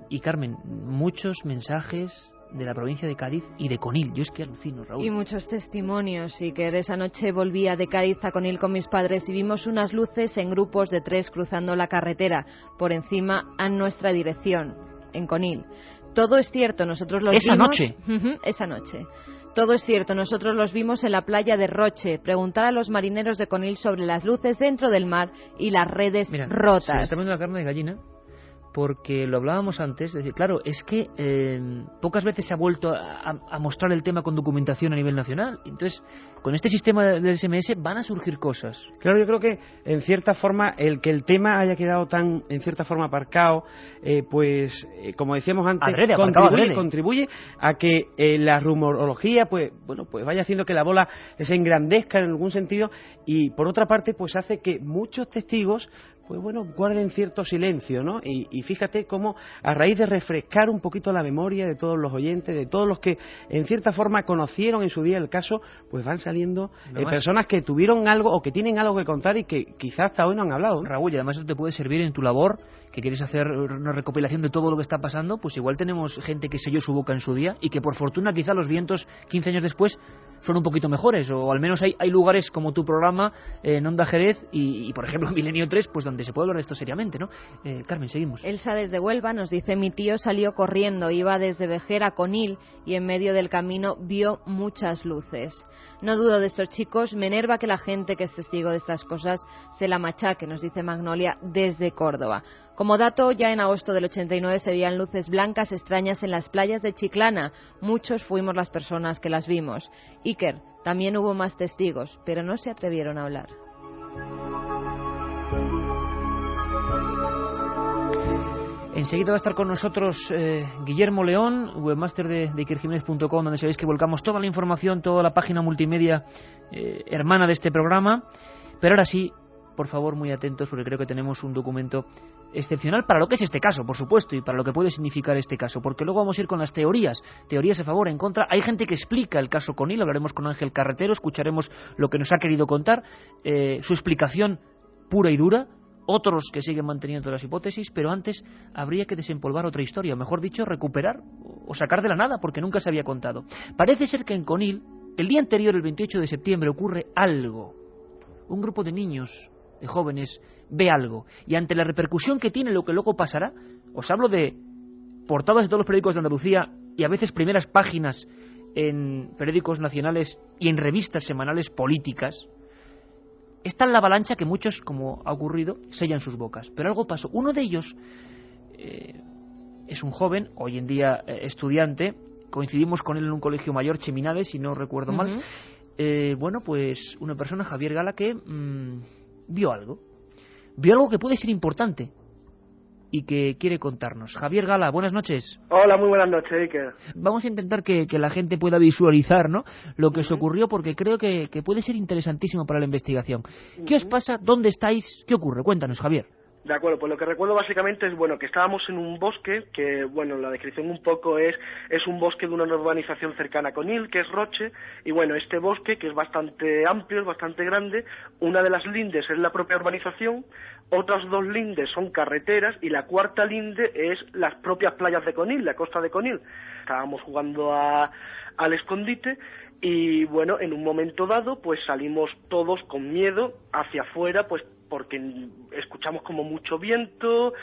Y Carmen, muchos mensajes de la provincia de Cádiz y de Conil. Yo es que alucino, Raúl. Y muchos testimonios. Y que esa noche volvía de Cádiz a Conil con mis padres y vimos unas luces en grupos de 3 cruzando la carretera, por encima a nuestra dirección, en Conil. Todo es cierto, nosotros los esa vimos... noche. Esa noche. Todo es cierto, nosotros los vimos en la playa de Roche. Preguntar a los marineros de Conil sobre las luces dentro del mar y las redes rotas. Se me está poniendo la carne de gallina, porque lo hablábamos antes, es decir, claro, es que pocas veces se ha vuelto a mostrar el tema con documentación a nivel nacional. Entonces, con este sistema del SMS van a surgir cosas. Claro, yo creo que en cierta forma el que el tema haya quedado tan en cierta forma aparcado, como decíamos antes, contribuye a que la rumorología pues vaya haciendo que la bola se engrandezca en algún sentido, y por otra parte pues hace que muchos testigos guarden cierto silencio, ¿no? Y fíjate cómo, a raíz de refrescar un poquito la memoria de todos los oyentes, de todos los que en cierta forma conocieron en su día el caso, pues van saliendo personas que tuvieron algo o que tienen algo que contar y que quizás hasta hoy no han hablado, ¿no? Raúl, y además eso te puede servir en tu labor, que quieres hacer una recopilación de todo lo que está pasando. Pues igual tenemos gente que selló su boca en su día y que por fortuna quizá los vientos 15 años después son un poquito mejores, o al menos hay lugares como tu programa en Onda Jerez y por ejemplo Milenio 3, pues donde se puede hablar de esto seriamente, ¿no? Carmen, seguimos. Elsa desde Huelva nos dice: mi tío salió corriendo, iba desde Vejer a Conil y en medio del camino vio muchas luces. No dudo de estos chicos, me enerva que la gente que es testigo de estas cosas se la machaque, nos dice Magnolia desde Córdoba. Como dato, ya en agosto del 89 se veían luces blancas extrañas en las playas de Chiclana. Muchos fuimos las personas que las vimos. Iker, también hubo más testigos, pero no se atrevieron a hablar. Enseguida va a estar con nosotros Guillermo León, webmaster de ikerjimenez.com, donde sabéis que volcamos toda la información, toda la página multimedia hermana de este programa. Pero ahora sí, por favor, muy atentos, porque creo que tenemos un documento excepcional para lo que es este caso, por supuesto, y para lo que puede significar este caso, porque luego vamos a ir con las teorías a favor, en contra. Hay gente que explica el caso Conil, hablaremos con Ángel Carretero, escucharemos lo que nos ha querido contar, su explicación pura y dura, otros que siguen manteniendo las hipótesis, pero antes habría que desempolvar otra historia, o mejor dicho, recuperar o sacar de la nada, porque nunca se había contado. Parece ser que en Conil, el día anterior, el 28 de septiembre, ocurre algo. Un grupo de niños, de jóvenes, ve algo, y ante la repercusión que tiene lo que luego pasará, os hablo de portadas de todos los periódicos de Andalucía y a veces primeras páginas en periódicos nacionales y en revistas semanales políticas. Está en la avalancha que muchos, como ha ocurrido, sellan sus bocas. Pero algo pasó. Uno de ellos es un joven, hoy en día estudiante, coincidimos con él en un colegio mayor, Cheminades, si no recuerdo mal. Pues una persona, Javier Gala, que vio algo que puede ser importante y que quiere contarnos. Javier Gala, buenas noches. Hola, muy buenas noches, Iker. Vamos a intentar que la gente pueda visualizar, ¿no?, lo que os ocurrió, porque creo que puede ser interesantísimo para la investigación. ¿Qué os pasa? ¿Dónde estáis? ¿Qué ocurre? Cuéntanos, Javier. De acuerdo, pues lo que recuerdo básicamente es, que estábamos en un bosque, que, la descripción un poco es un bosque de una urbanización cercana a Conil, que es Roche, y este bosque, que es bastante amplio, es bastante grande, una de las lindes es la propia urbanización, otras 2 lindes son carreteras, y la cuarta linde es las propias playas de Conil, la costa de Conil. Estábamos jugando al escondite, y en un momento dado, pues salimos todos con miedo hacia afuera, pues porque escuchamos como mucho viento,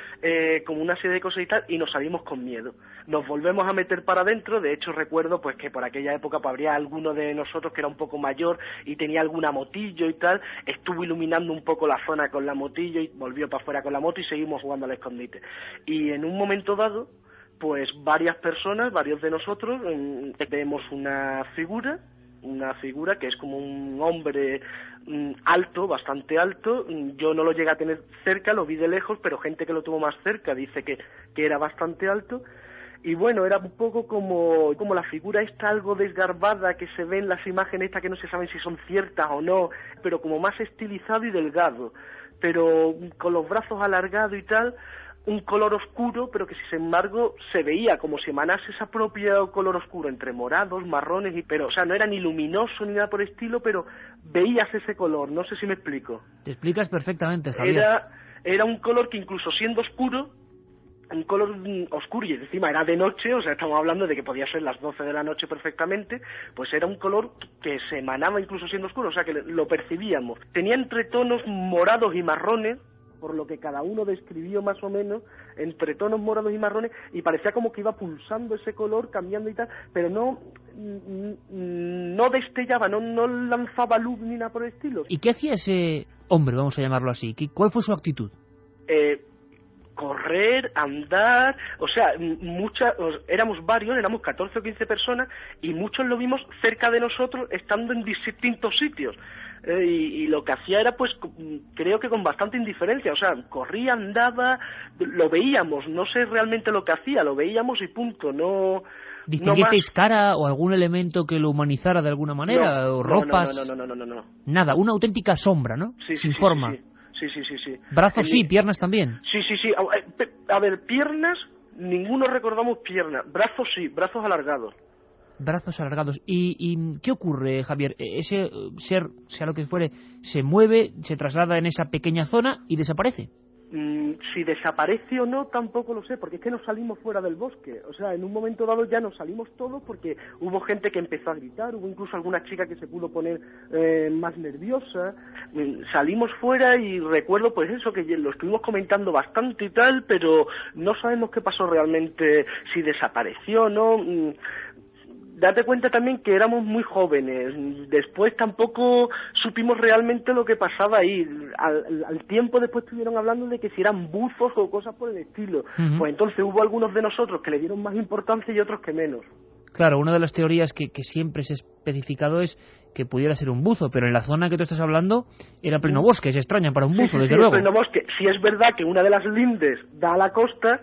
como una serie de cosas y tal, y nos salimos con miedo. Nos volvemos a meter para adentro. De hecho recuerdo pues que por aquella época pues, habría alguno de nosotros que era un poco mayor y tenía alguna motillo y tal, estuvo iluminando un poco la zona con la motillo y volvió para afuera con la moto y seguimos jugando al escondite. Y en un momento dado, pues varias personas, varios de nosotros, vemos una figura que es como un hombre alto, bastante alto. Yo no lo llegué a tener cerca, lo vi de lejos, pero gente que lo tuvo más cerca dice que era bastante alto. Y era un poco como la figura esta algo desgarbada que se ve en las imágenes estas que no se saben si son ciertas o no, pero como más estilizado y delgado, pero con los brazos alargados y tal. un color oscuro, pero que sin embargo se veía como si emanase ese propio color oscuro entre morados, marrones, pero o sea, no era ni luminoso ni nada por el estilo, pero veías ese color, no sé si me explico. Te explicas perfectamente, Javier. Era un color que incluso siendo oscuro, un color oscuro, y encima era de noche, o sea, estamos hablando de que podía ser las 12 de la noche perfectamente, pues era un color que se emanaba incluso siendo oscuro, o sea, que lo percibíamos. Tenía entretonos morados y marrones, por lo que cada uno describió más o menos, entre tonos morados y marrones, y parecía como que iba pulsando ese color, cambiando y tal, pero no destellaba, no lanzaba luz ni nada por el estilo. ¿Y qué hacía ese hombre, vamos a llamarlo así? ¿Cuál fue su actitud? Correr, andar, o sea, éramos varios, éramos 14 o 15 personas, y muchos lo vimos cerca de nosotros, estando en distintos sitios. Y lo que hacía era, pues, creo que con bastante indiferencia, o sea, corría, andaba, lo veíamos, no sé realmente lo que hacía, lo veíamos y punto, no... ¿Distinguisteis cara o algún elemento que lo humanizara de alguna manera? ¿O ropas? No. Nada, una auténtica sombra, ¿no? Sí, sin forma. Sí. Brazos sí, piernas también. Sí. A ver, piernas, ninguno recordamos piernas. Brazos sí, brazos alargados. Brazos alargados. ¿Y qué ocurre, Javier? Ese ser, sea lo que fuere, se mueve, se traslada en esa pequeña zona y desaparece. Si desaparece o no, tampoco lo sé, porque es que nos salimos fuera del bosque. O sea, en un momento dado ya nos salimos todos porque hubo gente que empezó a gritar, hubo incluso alguna chica que se pudo poner más nerviosa. Salimos fuera y recuerdo pues eso, que lo estuvimos comentando bastante y tal, pero no sabemos qué pasó realmente, si desapareció o no. Date cuenta también que éramos muy jóvenes, después tampoco supimos realmente lo que pasaba ahí, al tiempo después estuvieron hablando de que si eran buzos o cosas por el estilo, Pues entonces hubo algunos de nosotros que le dieron más importancia y otros que menos. Claro, una de las teorías que siempre se ha especificado es que pudiera ser un buzo, pero en la zona que tú estás hablando era pleno bosque, es extraña para un buzo, desde luego. Pleno bosque, sí es verdad que una de las lindes da a la costa,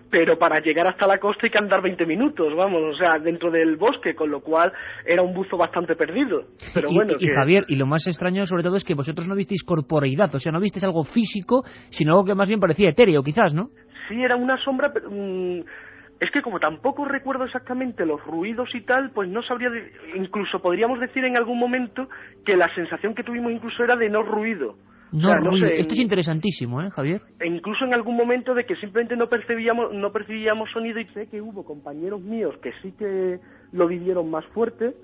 pero para llegar hasta la costa hay que andar 20 minutos, vamos, o sea, dentro del bosque, con lo cual era un buzo bastante perdido. Pero y Javier, y lo más extraño sobre todo es que vosotros no visteis corporeidad, o sea, no visteis algo físico, sino algo que más bien parecía etéreo, quizás, ¿no? Sí, era una sombra, pero es que como tampoco recuerdo exactamente los ruidos y tal, pues no sabría, incluso podríamos decir en algún momento que la sensación que tuvimos incluso era de no ruido. No, o sea, ruido. Esto es interesantísimo, Javier? Incluso en algún momento de que simplemente no percibíamos sonido, y sé que hubo compañeros míos que sí que lo vivieron más fuerte,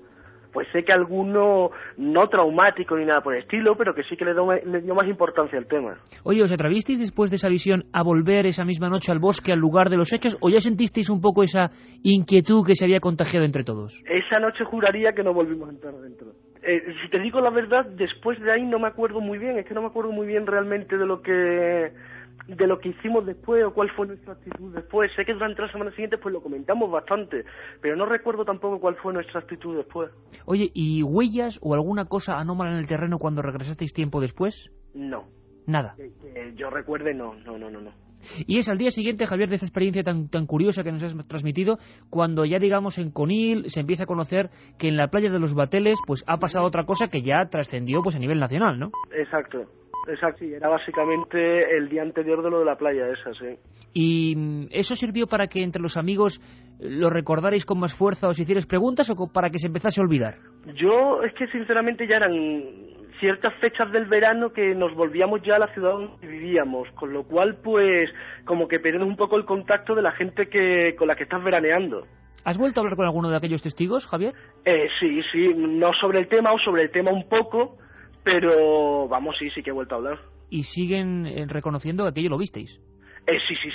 pues sé que alguno no traumático ni nada por el estilo, pero que sí que le dio más importancia al tema. Oye, ¿os atrevisteis después de esa visión a volver esa misma noche al bosque, al lugar de los hechos, o ya sentisteis un poco esa inquietud que se había contagiado entre todos? Esa noche juraría que no volvimos a entrar dentro. Si te digo la verdad, después de ahí no me acuerdo muy bien, es que no me acuerdo muy bien realmente de lo que hicimos después o cuál fue nuestra actitud después. Sé que durante la semana siguiente pues lo comentamos bastante, pero no recuerdo tampoco cuál fue nuestra actitud después. Oye, ¿y huellas o alguna cosa anómala en el terreno cuando regresasteis tiempo después? No. Nada. Que yo recuerde, no. Y es al día siguiente, Javier, de esta experiencia tan curiosa que nos has transmitido, cuando ya, digamos, en Conil se empieza a conocer que en la playa de los Bateles pues ha pasado otra cosa que ya trascendió pues a nivel nacional, ¿no? Exacto, sí, era básicamente el día anterior de lo de la playa esa, sí. ¿Y eso sirvió para que entre los amigos lo recordarais con más fuerza, os hicierais preguntas, o para que se empezase a olvidar? Yo, es que sinceramente ya eran ciertas fechas del verano que nos volvíamos ya a la ciudad donde vivíamos, con lo cual pues como que perdemos un poco el contacto de la gente con la que estás veraneando. ¿Has vuelto a hablar con alguno de aquellos testigos, Javier? Sí, no sobre el tema, o sobre el tema un poco, pero vamos, sí que he vuelto a hablar. ¿Y siguen reconociendo que aquello lo visteis?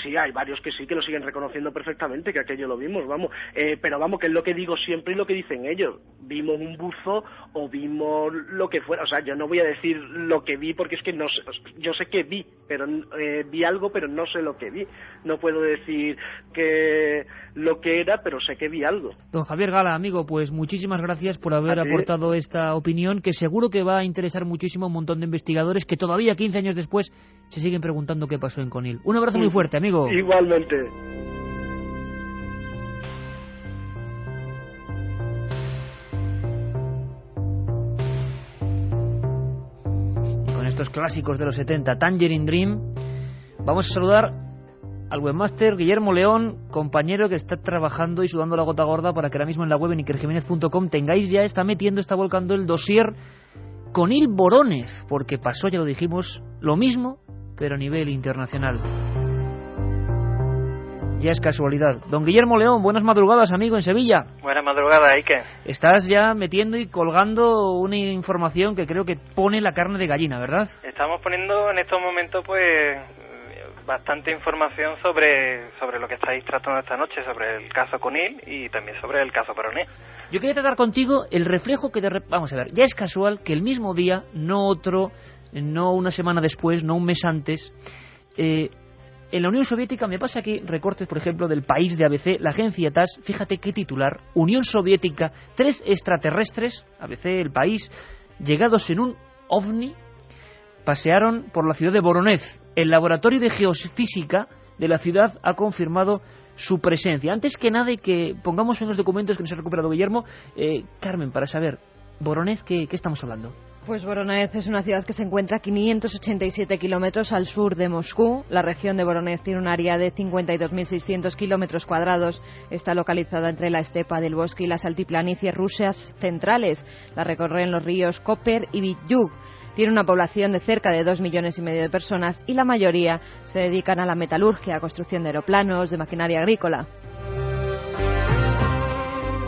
Sí, hay varios que sí, que lo siguen reconociendo perfectamente, que aquello lo vimos, vamos. Pero vamos, que es lo que digo siempre y lo que dicen ellos. Vimos un buzo o vimos lo que fuera. O sea, yo no voy a decir lo que vi porque es que no sé, yo sé que vi, pero vi algo, pero no sé lo que vi. No puedo decir que lo que era, pero sé que vi algo. Don Javier Gala, amigo, pues muchísimas gracias por haber aportado esta opinión, que seguro que va a interesar muchísimo a un montón de investigadores que todavía 15 años después se siguen preguntando qué pasó en Conil. Un abrazo muy fuerte, amigo. Igualmente. Y con estos clásicos de los 70, Tangerine Dream, vamos a saludar al webmaster Guillermo León, compañero que está trabajando y sudando la gota gorda para que ahora mismo en la web en ikerjiménez.com tengáis ya, está volcando el dossier Conil Borónez, porque pasó, ya lo dijimos, lo mismo, pero a nivel internacional. Ya es casualidad. Don Guillermo León, buenas madrugadas, amigo, en Sevilla. Buenas madrugadas, Ike. Estás ya metiendo y colgando una información que creo que pone la carne de gallina, ¿verdad? Estamos poniendo en estos momentos, pues, bastante información sobre lo que estáis tratando esta noche, sobre el caso Conil y también sobre el caso Borónez. Yo quería tratar contigo el reflejo que... Vamos a ver, ya es casual que el mismo día, no otro, no una semana después, no un mes antes... en la Unión Soviética, me pasa aquí recortes, por ejemplo, del País de ABC, la agencia TASS, fíjate qué titular, Unión Soviética, 3 extraterrestres, ABC, el País, llegados en un ovni, pasearon por la ciudad de Voronezh. El laboratorio de geofísica de la ciudad ha confirmado su presencia. Antes que nada, y que pongamos en los documentos que nos ha recuperado Guillermo, Carmen, para saber, Voronezh, ¿qué estamos hablando? Pues Voronezh es una ciudad que se encuentra a 587 kilómetros al sur de Moscú. La región de Voronezh tiene un área de 52.600 kilómetros cuadrados. Está localizada entre la estepa del bosque y las altiplanicies rusas centrales. La recorren los ríos Koper y Vityug. Tiene una población de cerca de 2,5 millones de personas y la mayoría se dedican a la metalurgia, a construcción de aeroplanos, de maquinaria agrícola.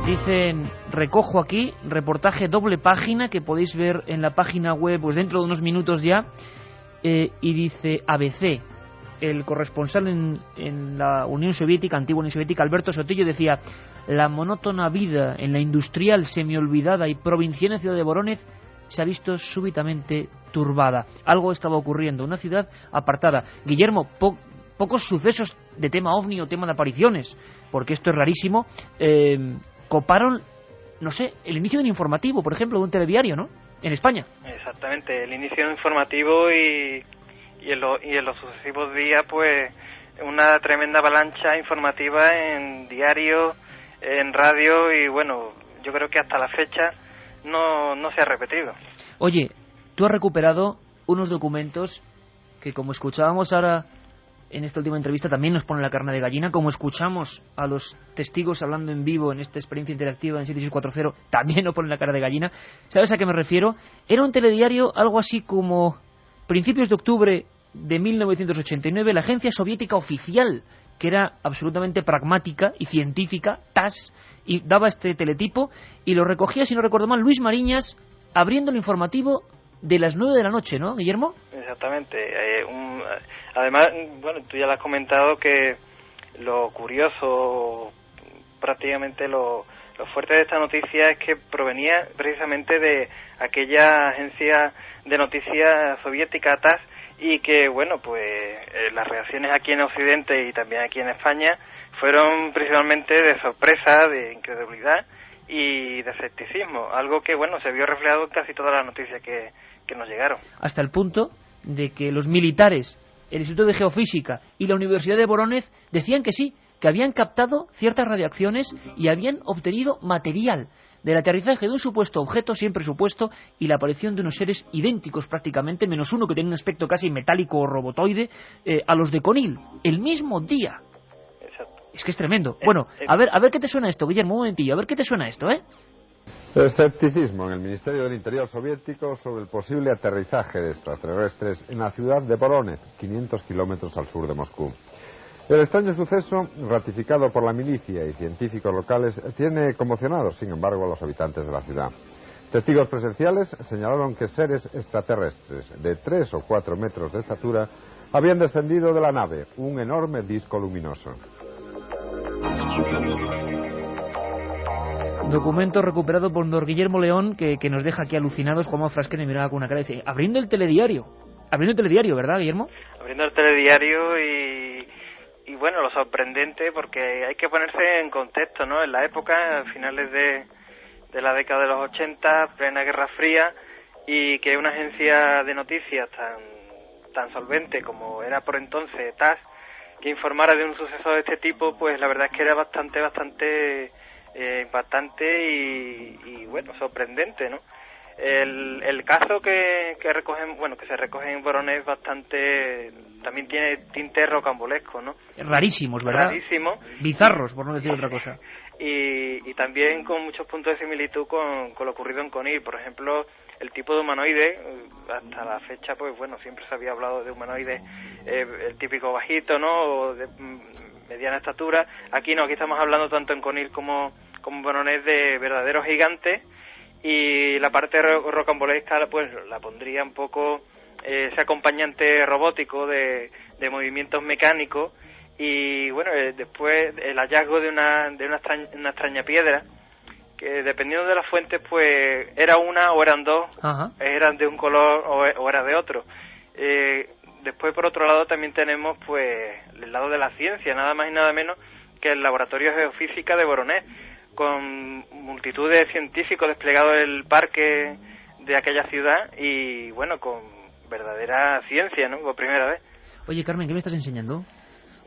Dicen, recojo aquí, reportaje doble página que podéis ver en la página web pues dentro de unos minutos ya, y dice ABC, el corresponsal en la Unión Soviética, antigua Unión Soviética, Alberto Sotillo, decía, la monótona vida en la industrial, semiolvidada y provinciana ciudad de Voronezh se ha visto súbitamente turbada. Algo estaba ocurriendo, una ciudad apartada. Guillermo, pocos sucesos de tema ovni o tema de apariciones, porque esto es rarísimo, coparon, no sé, el inicio de un informativo, por ejemplo, de un telediario, ¿no? En España. Exactamente, el inicio de un informativo y en los sucesivos días, pues, una tremenda avalancha informativa en diario, en radio y, bueno, yo creo que hasta la fecha no se ha repetido. Oye, tú has recuperado unos documentos que, como escuchábamos ahora en esta última entrevista, también nos pone la carne de gallina, como escuchamos a los testigos hablando en vivo en esta experiencia interactiva en 7640, también nos pone la cara de gallina. ¿Sabes a qué me refiero? Era un telediario, algo así como principios de octubre de 1989, la agencia soviética oficial, que era absolutamente pragmática y científica, TASS, y daba este teletipo, y lo recogía, si no recuerdo mal, Luis Mariñas, abriendo el informativo de las 9 de la noche, ¿no, Guillermo? Exactamente. Además, bueno, tú ya lo has comentado, que lo curioso, prácticamente lo fuerte de esta noticia es que provenía precisamente de aquella agencia de noticias soviética TASS, y que, bueno, pues las reacciones aquí en Occidente y también aquí en España fueron principalmente de sorpresa, de incredulidad y de escepticismo, algo que, bueno, se vio reflejado en casi todas las noticias que nos llegaron. Hasta el punto de que los militares, el Instituto de Geofísica y la Universidad de Voronezh decían que sí, que habían captado ciertas radiaciones y habían obtenido material del aterrizaje de un supuesto objeto, siempre supuesto, y la aparición de unos seres idénticos prácticamente, menos uno que tenía un aspecto casi metálico o robotoide, a los de Conil, el mismo día. Exacto. Es que es tremendo. Bueno, a ver qué te suena esto, Guillermo, un momentillo, a ver qué te suena esto, ¿eh? Escepticismo en el Ministerio del Interior soviético sobre el posible aterrizaje de extraterrestres en la ciudad de Voronezh, 500 kilómetros al sur de Moscú. El extraño suceso, ratificado por la milicia y científicos locales, tiene conmocionados, sin embargo, a los habitantes de la ciudad. Testigos presenciales señalaron que seres extraterrestres de 3 o 4 metros de estatura habían descendido de la nave, un enorme disco luminoso. Documento recuperado por don Guillermo León, que nos deja aquí alucinados. Juanma Frasquet me miraba con una cara y dice, abriendo el telediario, ¿verdad, Guillermo? Abriendo el telediario y bueno, lo sorprendente, porque hay que ponerse en contexto, ¿no? En la época, a finales de la década de los 80, plena Guerra Fría, y que una agencia de noticias tan solvente como era por entonces TASS, que informara de un suceso de este tipo, pues la verdad es que era bastante impactante y bueno, sorprendente, ¿no? El caso que recogen, bueno, que se recoge en Voronezh bastante, también tiene tinte rocambolesco, ¿no? Rarísimos, ¿verdad? Rarísimo. Bizarros, por no decir otra cosa. Y también con muchos puntos de similitud con lo ocurrido en Conil. Por ejemplo, el tipo de humanoide, hasta la fecha, pues bueno, siempre se había hablado de humanoide, el típico bajito, ¿no? O de mediana estatura. Aquí no, aquí estamos hablando tanto en Conil como en Voronezh de verdaderos gigantes. Y la parte rocambolesca pues la pondría un poco ese acompañante robótico de movimientos mecánicos. Y bueno, después el hallazgo de una extraña piedra que, dependiendo de las fuentes, pues era una o eran dos. Ajá. Eran de un color o era de otro. Después, por otro lado, también tenemos pues el lado de la ciencia, nada más y nada menos que el Laboratorio de Geofísica de Voronezh, con multitud de científicos desplegados en el parque de aquella ciudad y, bueno, con verdadera ciencia, ¿no? Por primera vez. Oye, Carmen, ¿qué me estás enseñando?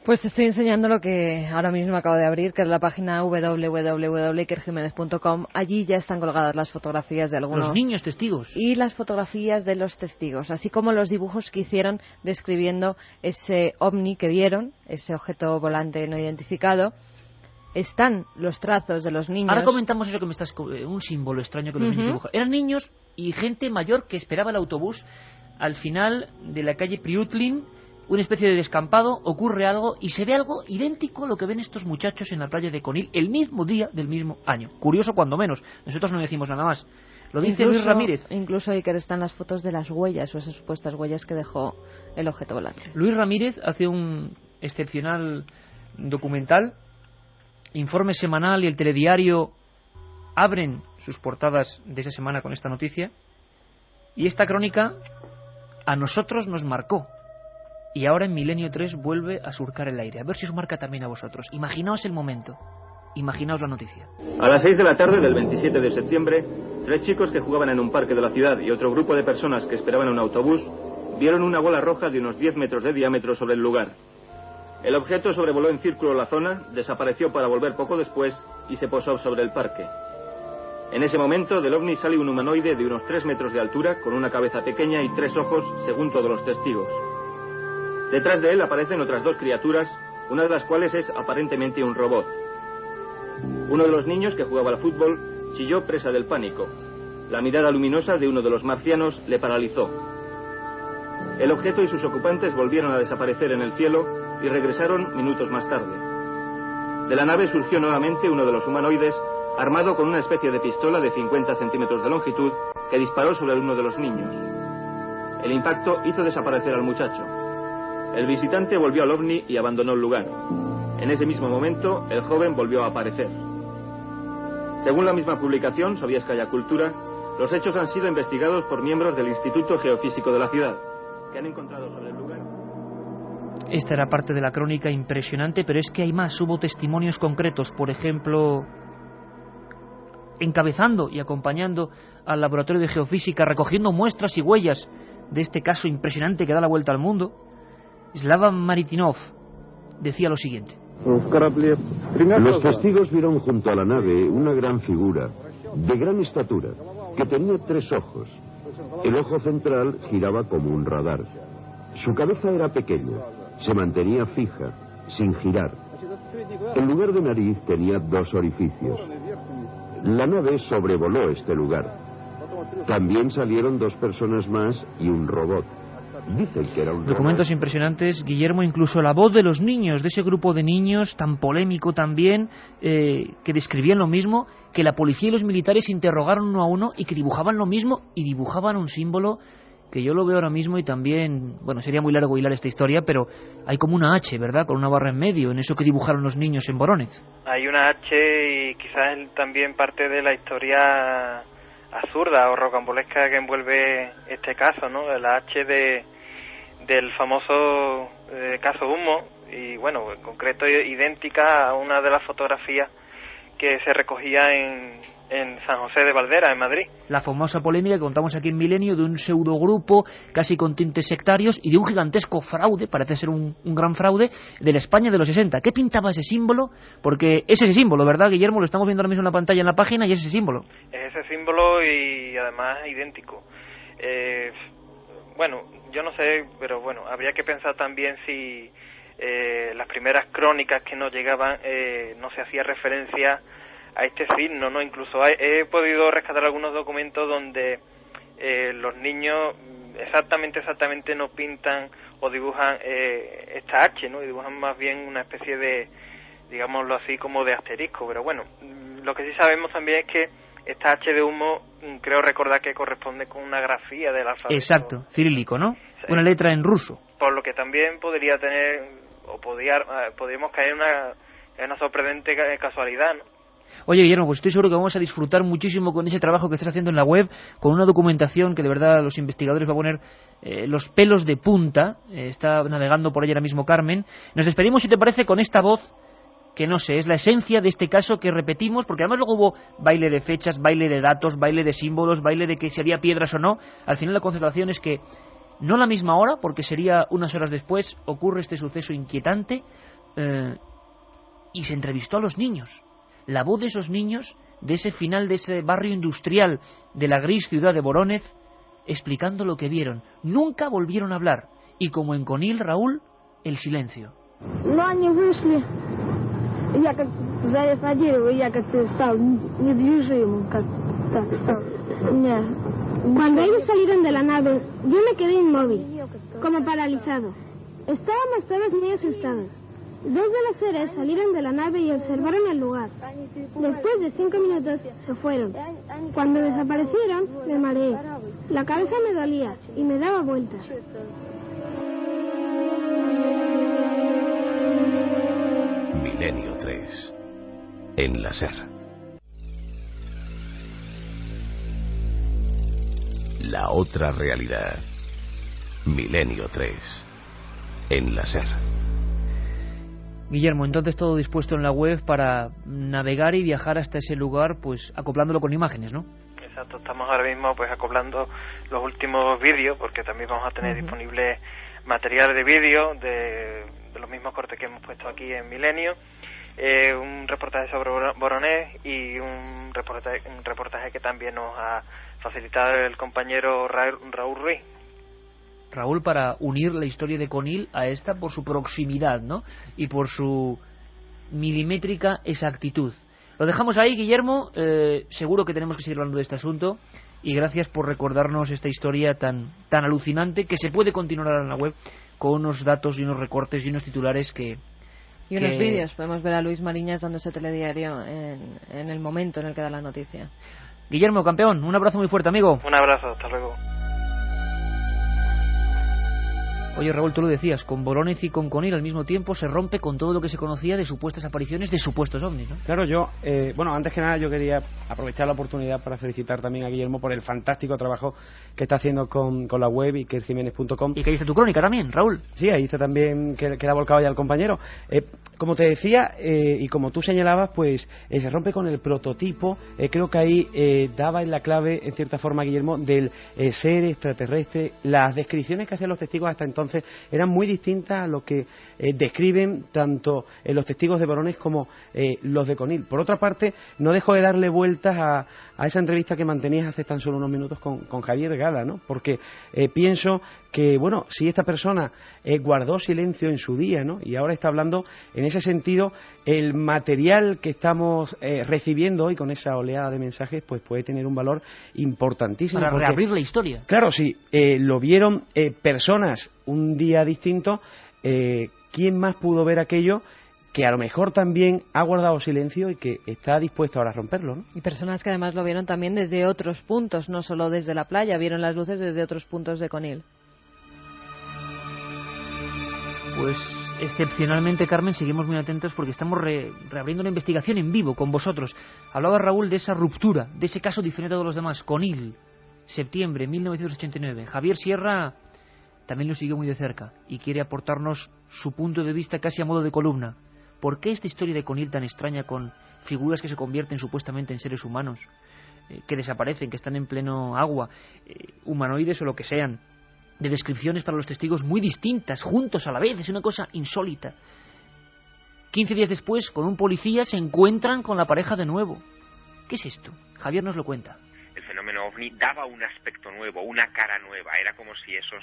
Pues te estoy enseñando lo que ahora mismo acabo de abrir, que es la página www.ikerjimenez.com. Allí ya están colgadas las fotografías de algunos... Los niños testigos. Y las fotografías de los testigos, así como los dibujos que hicieron describiendo ese ovni que vieron, ese objeto volante no identificado. Están los trazos de los niños. Ahora comentamos eso que me estás... un símbolo extraño que los niños dibujan. Eran niños y gente mayor que esperaba el autobús al final de la calle Priutlin, una especie de descampado, ocurre algo y se ve algo idéntico a lo que ven estos muchachos en la playa de Conil el mismo día del mismo año. Curioso cuando menos. Nosotros no decimos nada más. Lo dice Luis Ramírez. Incluso ahí que están las fotos de las huellas o esas supuestas huellas que dejó el objeto volante. Luis Ramírez hace un excepcional documental. Informe Semanal y el Telediario abren sus portadas de esa semana con esta noticia. Y esta crónica a nosotros nos marcó. Y ahora en Milenio 3 vuelve a surcar el aire. A ver si os marca también a vosotros. Imaginaos el momento. Imaginaos la noticia. A las 6 de la tarde del 27 de septiembre, 3 chicos que jugaban en un parque de la ciudad y otro grupo de personas que esperaban un autobús vieron una bola roja de unos 10 metros de diámetro sobre el lugar. El objeto sobrevoló en círculo la zona, desapareció para volver poco después y se posó sobre el parque. En ese momento, del ovni sale un humanoide de unos 3 metros de altura, con una cabeza pequeña y 3 ojos, según todos los testigos. Detrás de él aparecen otras 2 criaturas, una de las cuales es aparentemente un robot. Uno de los niños que jugaba al fútbol chilló presa del pánico. La mirada luminosa de uno de los marcianos le paralizó. El objeto y sus ocupantes volvieron a desaparecer en el cielo y regresaron minutos más tarde. De la nave surgió nuevamente uno de los humanoides, armado con una especie de pistola de 50 centímetros de longitud, que disparó sobre uno de los niños. El impacto hizo desaparecer al muchacho. El visitante volvió al ovni y abandonó el lugar. En ese mismo momento, el joven volvió a aparecer. Según la misma publicación, Sovietskaya Cultura, los hechos han sido investigados por miembros del Instituto Geofísico de la ciudad, que han encontrado sobre el lugar... Esta era parte de la crónica impresionante, pero es que hay más. Hubo testimonios concretos, por ejemplo, encabezando y acompañando al laboratorio de geofísica, recogiendo muestras y huellas de este caso impresionante que da la vuelta al mundo. Slava Maritinov decía lo siguiente. Los testigos vieron junto a la nave una gran figura, de gran estatura, que tenía 3 ojos. El ojo central giraba como un radar. Su cabeza era pequeña, se mantenía fija, sin girar. En lugar de nariz tenía 2 orificios. La nave sobrevoló este lugar. También salieron 2 personas más y un robot. Dicen que era un documentos impresionantes, Guillermo, incluso la voz de los niños, de ese grupo de niños tan polémico también, que describían lo mismo, que la policía y los militares interrogaron uno a uno y que dibujaban lo mismo y dibujaban un símbolo que yo lo veo ahora mismo y también, bueno, sería muy largo hilar esta historia, pero hay como una H, ¿verdad?, con una barra en medio, en eso que dibujaron los niños en Voronezh. Hay una H y quizás también parte de la historia absurda o rocambolesca que envuelve este caso, ¿no? La H del famoso caso Humo, y bueno, en concreto idéntica a una de las fotografías que se recogía en en San José de Valdera, en Madrid. La famosa polémica que contamos aquí en Milenio de un pseudogrupo casi con tintes sectarios y de un gigantesco fraude, parece ser un gran fraude, de la España de los 60. ¿Qué pintaba ese símbolo? Porque es ese símbolo, ¿verdad, Guillermo? Lo estamos viendo ahora mismo en la pantalla, en la página, y es ese símbolo. Es ese símbolo y además idéntico. Bueno, yo no sé, pero bueno, habría que pensar también si las primeras crónicas que nos llegaban no se hacía referencia a este signo, ¿no? Incluso he podido rescatar algunos documentos donde los niños exactamente no pintan o dibujan esta H, ¿no? Y dibujan más bien una especie de, digámoslo así, como de asterisco. Pero bueno, lo que sí sabemos también es que esta H de humo, creo recordar que corresponde con una grafía del alfabeto. Exacto, cirílico, ¿no? Sí. Una letra en ruso. Por lo que también podría tener, o podríamos caer en una sorprendente casualidad, ¿no? Oye, Guillermo, pues estoy seguro que vamos a disfrutar muchísimo con ese trabajo que estás haciendo en la web, con una documentación que de verdad los investigadores va a poner los pelos de punta. Está navegando por ella ahora mismo Carmen. Nos despedimos, si te parece, con esta voz, que no sé, es la esencia de este caso que repetimos, porque además luego hubo baile de fechas, baile de datos, baile de símbolos, baile de que si había piedras o no. Al final la constatación es que no a la misma hora, porque sería unas horas después, ocurre este suceso inquietante y se entrevistó a los niños. La voz de esos niños, de ese final de ese barrio industrial de la gris ciudad de Vorónezh, explicando lo que vieron. Nunca volvieron a hablar. Y como en Conil, Raúl, el silencio. No, они вышли. Я как залез на дерево, я как-то стал недвижимым, как так стал. Cuando ellos salieron de la nave, yo me quedé inmóvil, como paralizado. Estábamos todos muy asustados. Dos de los seres salieron de la nave y observaron el lugar. Después de 5 minutos se fueron. Cuando desaparecieron, me mareé. La cabeza me dolía y me daba vueltas. Milenio 3. En la SER. La otra realidad. Milenio 3. En la SER. Guillermo, entonces todo dispuesto en la web para navegar y viajar hasta ese lugar, pues acoplándolo con imágenes, ¿no? Exacto, estamos ahora mismo pues acoplando los últimos vídeos, porque también vamos a tener disponible material de vídeo de los mismos cortes que hemos puesto aquí en Milenio, un reportaje sobre Vorónezh y un reportaje que también nos ha facilitado el compañero Raúl Ruiz. Raúl, para unir la historia de Conil a esta por su proximidad, ¿no? Y por su milimétrica exactitud. Lo dejamos ahí, Guillermo. Seguro que tenemos que seguir hablando de este asunto. Y gracias por recordarnos esta historia tan alucinante, que se puede continuar ahora en la web con unos datos y unos recortes y unos titulares que... Y unos vídeos. Podemos ver a Luis Mariñas dándose telediario en el momento en el que da la noticia. Guillermo, campeón, un abrazo muy fuerte, amigo. Un abrazo, hasta luego. Oye, Raúl, tú lo decías, con Vorónezh y con Conil al mismo tiempo se rompe con todo lo que se conocía de supuestas apariciones de supuestos ovnis, ¿no? Claro, yo, antes que nada yo quería aprovechar la oportunidad para felicitar también a Guillermo por el fantástico trabajo que está haciendo con la web y que es jimenez.com. Y que ahí está tu crónica también, Raúl. Sí, ahí está también, que la ha volcado ya el compañero. Como te decía, y como tú señalabas, pues se rompe con el prototipo. Creo que ahí daba en la clave, en cierta forma, Guillermo, del ser extraterrestre. Las descripciones que hacían los testigos hasta entonces eran muy distintas a lo que describen tanto los testigos de Vorónezh como los de Conil. Por otra parte, no dejo de darle vueltas a esa entrevista que mantenías hace tan solo unos minutos con Javier Gala, ¿no? Porque pienso que, bueno, si esta persona guardó silencio en su día, ¿no? Y ahora está hablando, en ese sentido, el material que estamos recibiendo hoy con esa oleada de mensajes, pues puede tener un valor importantísimo. Para reabrir la historia. Claro, sí, lo vieron personas un día distinto, ¿quién más pudo ver aquello que a lo mejor también ha guardado silencio y que está dispuesto ahora a romperlo, ¿no? Y personas que además lo vieron también desde otros puntos, no solo desde la playa, vieron las luces desde otros puntos de Conil. Pues excepcionalmente, Carmen, seguimos muy atentos porque estamos reabriendo la investigación en vivo con vosotros. Hablaba Raúl de esa ruptura, de ese caso diferente a todos los demás. Conil, septiembre 1989. Javier Sierra también lo siguió muy de cerca y quiere aportarnos su punto de vista casi a modo de columna. ¿Por qué esta historia de Conil tan extraña con figuras que se convierten supuestamente en seres humanos, que desaparecen, que están en pleno agua, humanoides o lo que sean, de descripciones para los testigos muy distintas, juntos a la vez, es una cosa insólita. 15 días después, con un policía, se encuentran con la pareja de nuevo. ¿Qué es esto? Javier nos lo cuenta. El fenómeno OVNI daba un aspecto nuevo, una cara nueva. Era como si esos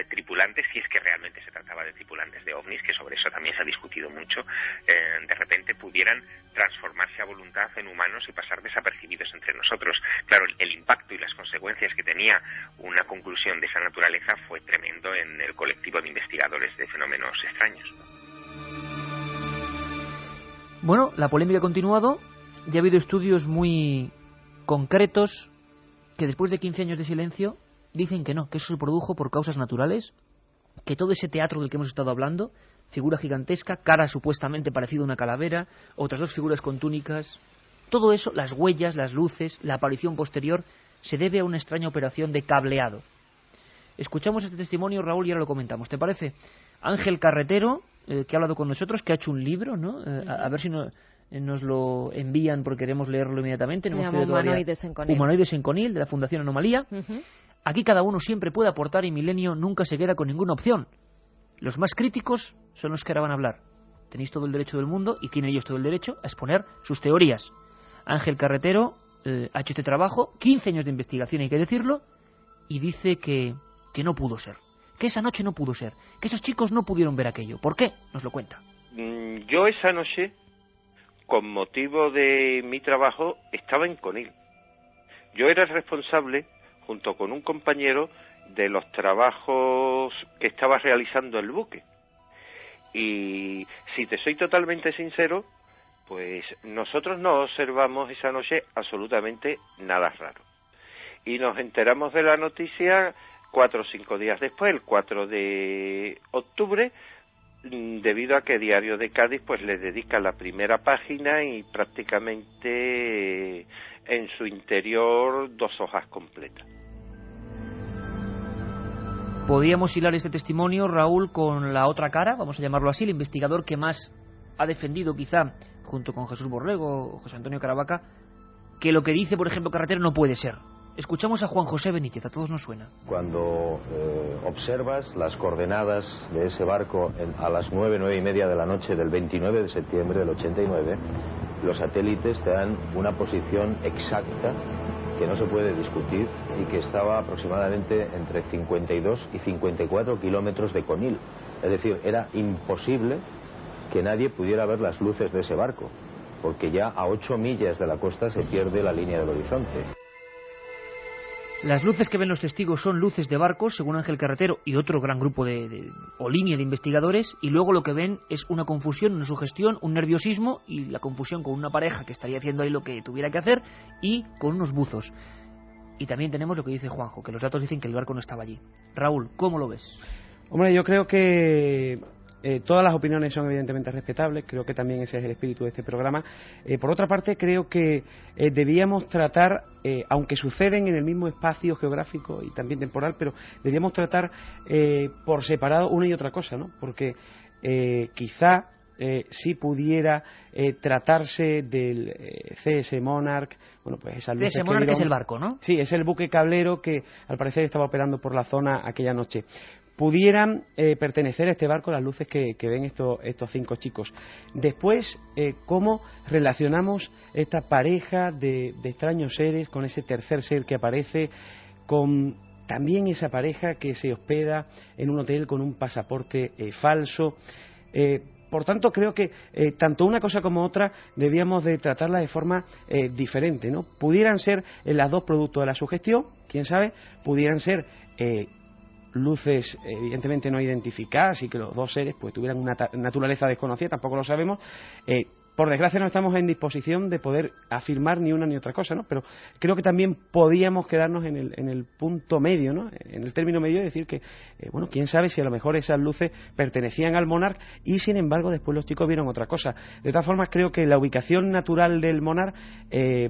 tripulantes, si es que realmente se trataba de tripulantes de OVNIs, que sobre eso también se ha discutido mucho, de repente pudieran transformarse a voluntad en humanos y pasar desapercibidos entre nosotros. Claro, el impacto y las consecuencias que tenía una conclusión de esa naturaleza fue tremendo en el colectivo de investigadores de fenómenos extraños. Bueno, la polémica ha continuado. Ya ha habido estudios muy concretos que después de 15 años de silencio dicen que no, que eso se produjo por causas naturales, que todo ese teatro del que hemos estado hablando, figura gigantesca, cara supuestamente parecida a una calavera, otras dos figuras con túnicas, todo eso, las huellas, las luces, la aparición posterior, se debe a una extraña operación de cableado. Escuchamos este testimonio, Raúl, y ahora lo comentamos. ¿Te parece? Ángel Carretero, que ha hablado con nosotros, que ha hecho un libro, ¿no? A ver si nos lo envían porque queremos leerlo inmediatamente. Se llama Humanoides en Conil. Humanoides en Conil, de la Fundación Anomalía. Aquí cada uno siempre puede aportar y Milenio nunca se queda con ninguna opción. Los más críticos son los que ahora van a hablar. Tenéis todo el derecho del mundo, y tienen ellos todo el derecho, a exponer sus teorías. Ángel Carretero ha hecho este trabajo, 15 años de investigación, hay que decirlo, y dice que no pudo ser. Que esa noche no pudo ser. Que esos chicos no pudieron ver aquello. ¿Por qué? Nos lo cuenta. Yo esa noche, con motivo de mi trabajo, estaba en Conil. Yo era el responsable, junto con un compañero, de los trabajos que estaba realizando el buque. Y si te soy totalmente sincero, pues nosotros no observamos esa noche absolutamente nada raro. Y nos enteramos de la noticia 4 o 5 días después, el 4 de octubre, debido a que Diario de Cádiz pues le dedica la primera página y prácticamente en su interior 2 hojas completas. Podríamos hilar este testimonio, Raúl, con la otra cara, vamos a llamarlo así, el investigador que más ha defendido quizá, junto con Jesús Borrego o José Antonio Caravaca, que lo que dice, por ejemplo, Carretero no puede ser. Escuchamos a Juan José Benítez, a todos nos suena. Cuando observas las coordenadas de ese barco a las 9:30 de la noche del 29 de septiembre del 89, los satélites te dan una posición exacta que no se puede discutir y que estaba aproximadamente entre 52 y 54 kilómetros de Conil. Es decir, era imposible que nadie pudiera ver las luces de ese barco, porque ya a 8 millas de la costa se pierde la línea del horizonte. Las luces que ven los testigos son luces de barcos, según Ángel Carretero y otro gran grupo o línea de investigadores, y luego lo que ven es una confusión, una sugestión, un nerviosismo y la confusión con una pareja que estaría haciendo ahí lo que tuviera que hacer y con unos buzos. Y también tenemos lo que dice Juanjo, que los datos dicen que el barco no estaba allí. Raúl, ¿cómo lo ves? Hombre, yo creo que todas las opiniones son evidentemente respetables, creo que también ese es el espíritu de este programa. Por otra parte, creo que debíamos tratar, aunque suceden en el mismo espacio geográfico y también temporal, pero debíamos tratar por separado una y otra cosa, ¿no? Porque quizá si pudiera tratarse del CS Monarch, bueno, pues esa CS Monarch es el barco, ¿no? Sí, es el buque cablero que al parecer estaba operando por la zona aquella noche. Pudieran pertenecer a este barco las luces que ven estos 5 chicos. Después, ¿cómo relacionamos esta pareja de extraños seres con ese tercer ser que aparece, con también esa pareja que se hospeda en un hotel con un pasaporte falso? Por tanto, creo que tanto una cosa como otra debíamos de tratarla de forma diferente, ¿no? Pudieran ser las dos productos de la sugestión, quién sabe, pudieran ser luces evidentemente no identificadas y que los dos seres pues tuvieran una naturaleza desconocida, tampoco lo sabemos. Por desgracia no estamos en disposición de poder afirmar ni una ni otra cosa, ¿no? Pero creo que también podíamos quedarnos en el punto medio, ¿no? En el término medio, y decir que, bueno, quién sabe si a lo mejor esas luces pertenecían al Monarch y sin embargo después los chicos vieron otra cosa. De todas formas, creo que la ubicación natural del Monarch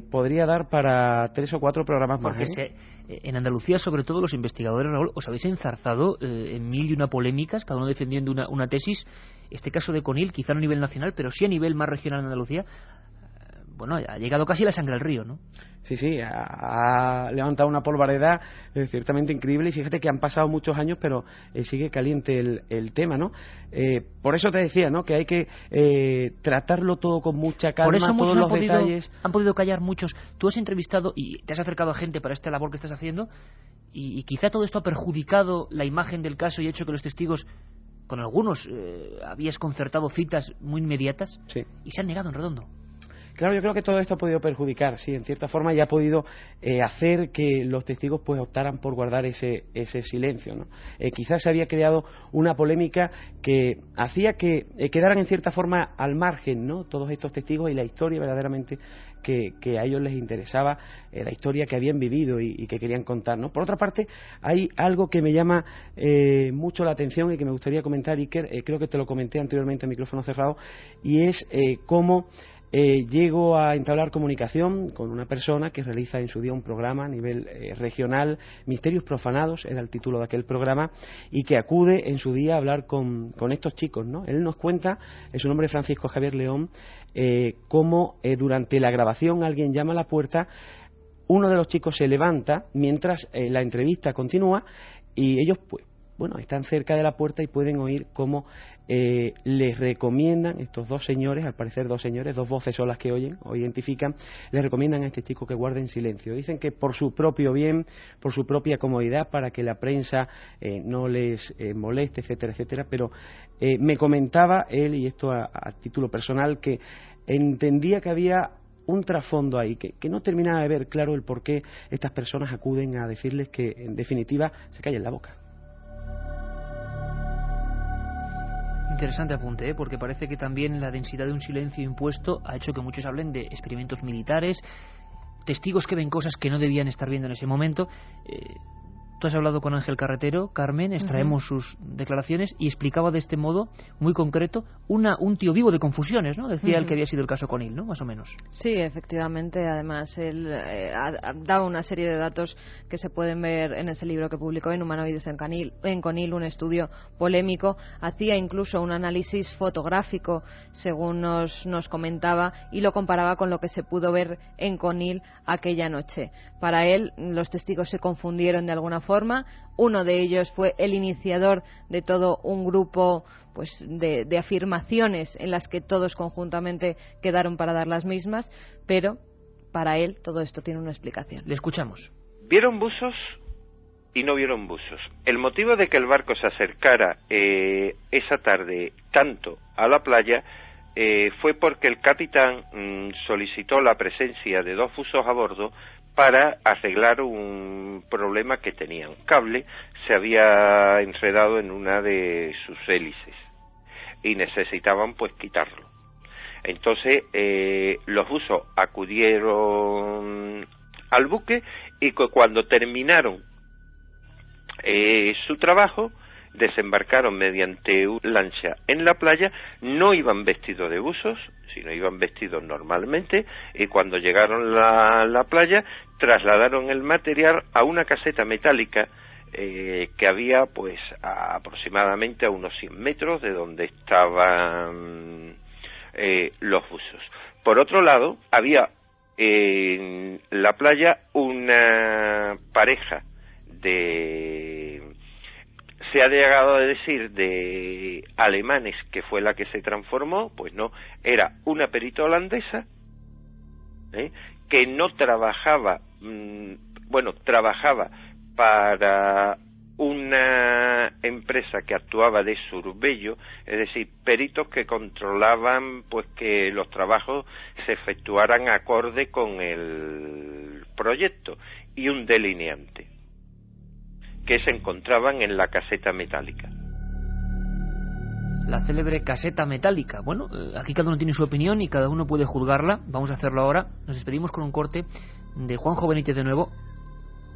podría dar para 3 o 4 programas más. Porque en Andalucía, sobre todo, los investigadores, Raúl, os habéis enzarzado en 1000 y una polémicas, cada uno defendiendo una tesis. Este caso de Conil, quizá no a nivel nacional, pero sí a nivel más regional en Andalucía, bueno, ha llegado casi la sangre al río, ¿no? Sí, sí, ha levantado una polvareda ciertamente increíble, y fíjate que han pasado muchos años, pero sigue caliente el tema, ¿no? Por eso te decía, ¿no?, que hay que tratarlo todo con mucha calma, por eso todos los detalles. Han podido callar muchos. Tú has entrevistado y te has acercado a gente para esta labor que estás haciendo, y quizá todo esto ha perjudicado la imagen del caso y ha hecho que los testigos, con algunos habías concertado citas muy inmediatas, sí, y se han negado en redondo. Claro, yo creo que todo esto ha podido perjudicar, sí, en cierta forma, y ha podido hacer que los testigos pues optaran por guardar ese silencio, ¿no? Quizás se había creado una polémica que hacía que quedaran en cierta forma al margen, ¿no?, todos estos testigos y la historia verdaderamente que a ellos les interesaba, la historia que habían vivido y que querían contar, ¿no? Por otra parte, hay algo que me llama mucho la atención y que me gustaría comentar, Iker, creo que te lo comenté anteriormente a micrófono cerrado, y es cómo llego a entablar comunicación con una persona que realiza en su día un programa a nivel regional, Misterios Profanados era el título de aquel programa, y que acude en su día a hablar con estos chicos, ¿no? Él nos cuenta, su nombre es Francisco Javier León, cómo durante la grabación alguien llama a la puerta, uno de los chicos se levanta mientras la entrevista continúa, y ellos pues bueno, están cerca de la puerta y pueden oír cómo les recomiendan estos dos señores, al parecer dos señores, dos voces son las que oyen o identifican, les recomiendan a este chico que guarden silencio. Dicen que por su propio bien, por su propia comodidad, para que la prensa no les moleste, etcétera, etcétera, pero me comentaba él, y esto a título personal, que entendía que había un trasfondo ahí, que no terminaba de ver claro el por qué estas personas acuden a decirles que en definitiva se callen la boca. Interesante apunte, porque parece que también la densidad de un silencio impuesto ha hecho que muchos hablen de experimentos militares, testigos que ven cosas que no debían estar viendo en ese momento. Tú has hablado con Ángel Carretero, Carmen, extraemos sus declaraciones, y explicaba de este modo muy concreto un tío vivo de confusiones, ¿no? Decía él que había sido el caso Conil, ¿no? Más o menos. Sí, efectivamente. Además, él daba una serie de datos que se pueden ver en ese libro que publicó en Humanoides en Conil, un estudio polémico. Hacía incluso un análisis fotográfico, según nos comentaba, y lo comparaba con lo que se pudo ver en Conil aquella noche. Para él, los testigos se confundieron de alguna forma. Uno de ellos fue el iniciador de todo un grupo pues de afirmaciones en las que todos conjuntamente quedaron para dar las mismas, pero para él todo esto tiene una explicación. Le escuchamos. ¿Vieron buzos y no vieron buzos? El motivo de que el barco se acercara esa tarde tanto a la playa fue porque el capitán solicitó la presencia de dos buzos a bordo para arreglar un problema que tenía. Un cable se había enredado en una de sus hélices y necesitaban pues quitarlo. Entonces los buzos acudieron al buque, y cuando terminaron su trabajo desembarcaron mediante una lancha en la playa. No iban vestidos de buzos, sino iban vestidos normalmente, y cuando llegaron a la playa trasladaron el material a una caseta metálica que había pues aproximadamente a unos 100 metros de donde estaban los buzos. Por otro lado, había en la playa una pareja se ha llegado a decir de alemanes, que fue la que se transformó. Pues no, era una perita holandesa que no trabajaba, trabajaba para una empresa que actuaba de surbello, es decir, peritos que controlaban pues que los trabajos se efectuaran acorde con el proyecto, y un delineante, que se encontraban en la caseta metálica. La célebre caseta metálica. Bueno, aquí cada uno tiene su opinión y cada uno puede juzgarla. Vamos a hacerlo ahora. Nos despedimos con un corte de Juanjo Benítez de nuevo,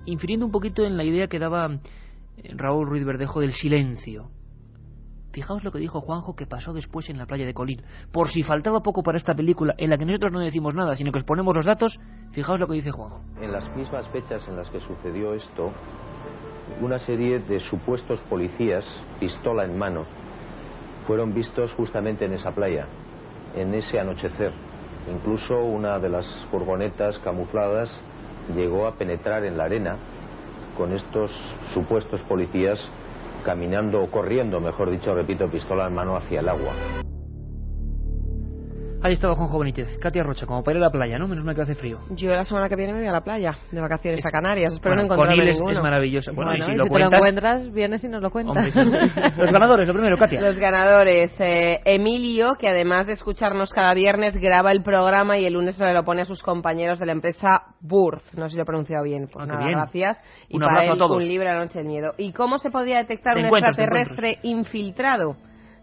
infiriendo un poquito en la idea que daba Raúl Ruiz Verdejo del silencio. Fijaos lo que dijo Juanjo, que pasó después en la playa de Conil. Por si faltaba poco para esta película, en la que nosotros no decimos nada, sino que exponemos los datos, fijaos lo que dice Juanjo. En las mismas fechas en las que sucedió esto, una serie de supuestos policías, pistola en mano, fueron vistos justamente en esa playa, en ese anochecer, Incluso una de las furgonetas camufladas llegó a penetrar en la arena con estos supuestos policías caminando o corriendo, mejor dicho, repito, pistola en mano hacia el agua. Ahí estaba Juanjo Benítez. Katia Rocha, como para ir a la playa, ¿no? Menos mal que hace frío. Yo la semana que viene me voy a la playa, de vacaciones a Canarias. Espero no encontrarme Conil ninguno. es maravilloso. Bueno, y si lo cuentas... te lo encuentras, vienes y nos lo cuentas. Hombre, sí. Los ganadores, lo primero, Katia. Los ganadores. Emilio, que además de escucharnos cada viernes, graba el programa y el lunes se lo pone a sus compañeros de la empresa Burth. No sé si lo he pronunciado bien. Pues nada, bien. Gracias. Y un para él, a todos. Un libro, La noche del miedo. ¿Y cómo se podía detectar un extraterrestre infiltrado?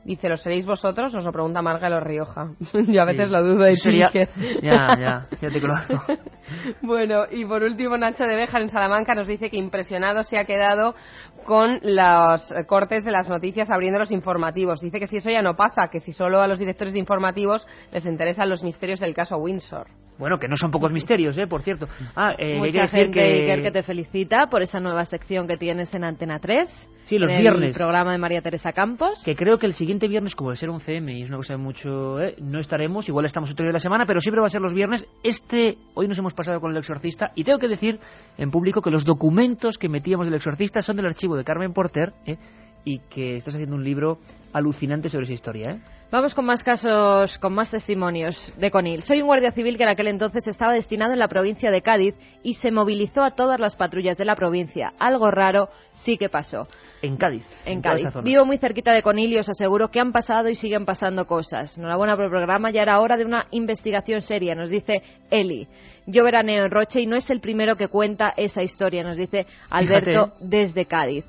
Dice, ¿lo seréis vosotros? Nos lo pregunta Marga Los Rioja. Yo a veces lo dudo de ti. Ya te conozco. Bueno, y por último, Nacho de Béjar en Salamanca nos dice que impresionado se ha quedado con los cortes de las noticias abriendo los informativos. Dice que si eso ya no pasa, que si solo a los directores de informativos les interesan los misterios del caso Windsor. Bueno, que no son pocos misterios, por cierto. Mucha gente, Iker, que te felicita por esa nueva sección que tienes en Antena 3. Sí, los viernes. El programa de María Teresa Campos. Que creo que el siguiente viernes, como de ser 11M, y es una cosa de mucho, no estaremos, igual estamos otro día de la semana, pero siempre va a ser los viernes. Hoy nos hemos pasado con El Exorcista, y tengo que decir en público que los documentos que metíamos del Exorcista son del archivo de Carmen Porter, y que estás haciendo un libro alucinante sobre esa historia, Vamos con más casos, con más testimonios de Conil. Soy un guardia civil que en aquel entonces estaba destinado en la provincia de Cádiz y se movilizó a todas las patrullas de la provincia. Algo raro sí que pasó. En Cádiz. En Cádiz. Vivo muy cerquita de Conil y os aseguro que han pasado y siguen pasando cosas. Enhorabuena por el programa, ya era hora de una investigación seria, nos dice Eli. Yo veraneo en Roche y no es el primero que cuenta esa historia, nos dice Alberto desde Cádiz.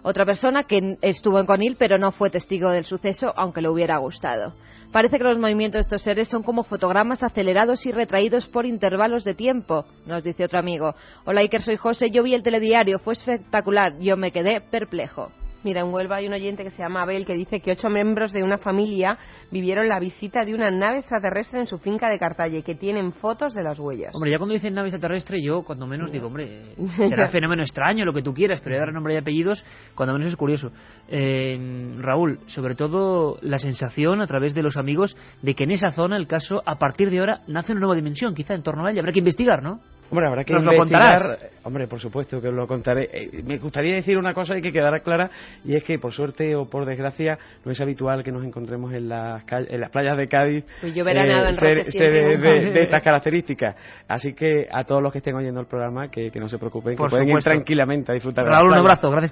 Otra persona que estuvo en Conil pero no fue testigo del suceso, aunque le hubiera gustado. Parece que los movimientos de estos seres son como fotogramas acelerados y retraídos por intervalos de tiempo, nos dice otro amigo. Hola Iker, soy José, yo vi el telediario, fue espectacular, yo me quedé perplejo. Mira, en Huelva hay un oyente que se llama Abel que dice que 8 miembros de una familia vivieron la visita de una nave extraterrestre en su finca de Cartaya y que tienen fotos de las huellas. Hombre, ya cuando dicen nave extraterrestre, yo cuando menos digo, hombre, será fenómeno extraño, lo que tú quieras, pero dar nombre y apellidos, cuando menos es curioso. Raúl, sobre todo la sensación a través de los amigos de que en esa zona el caso, a partir de ahora, nace una nueva dimensión, quizá en torno a ella. Habrá que investigar, ¿no? Hombre, habrá que investigar. ¿Nos lo contarás? Hombre, por supuesto que os lo contaré. Me gustaría decir una cosa y que quedara clara, y es que por suerte o por desgracia no es habitual que nos encontremos en las playas de Cádiz pues yo veraneado en de estas características. Así que a todos los que estén oyendo el programa que no se preocupen, que pueden ir tranquilamente a disfrutar de Raúl, la playa. Un abrazo, gracias por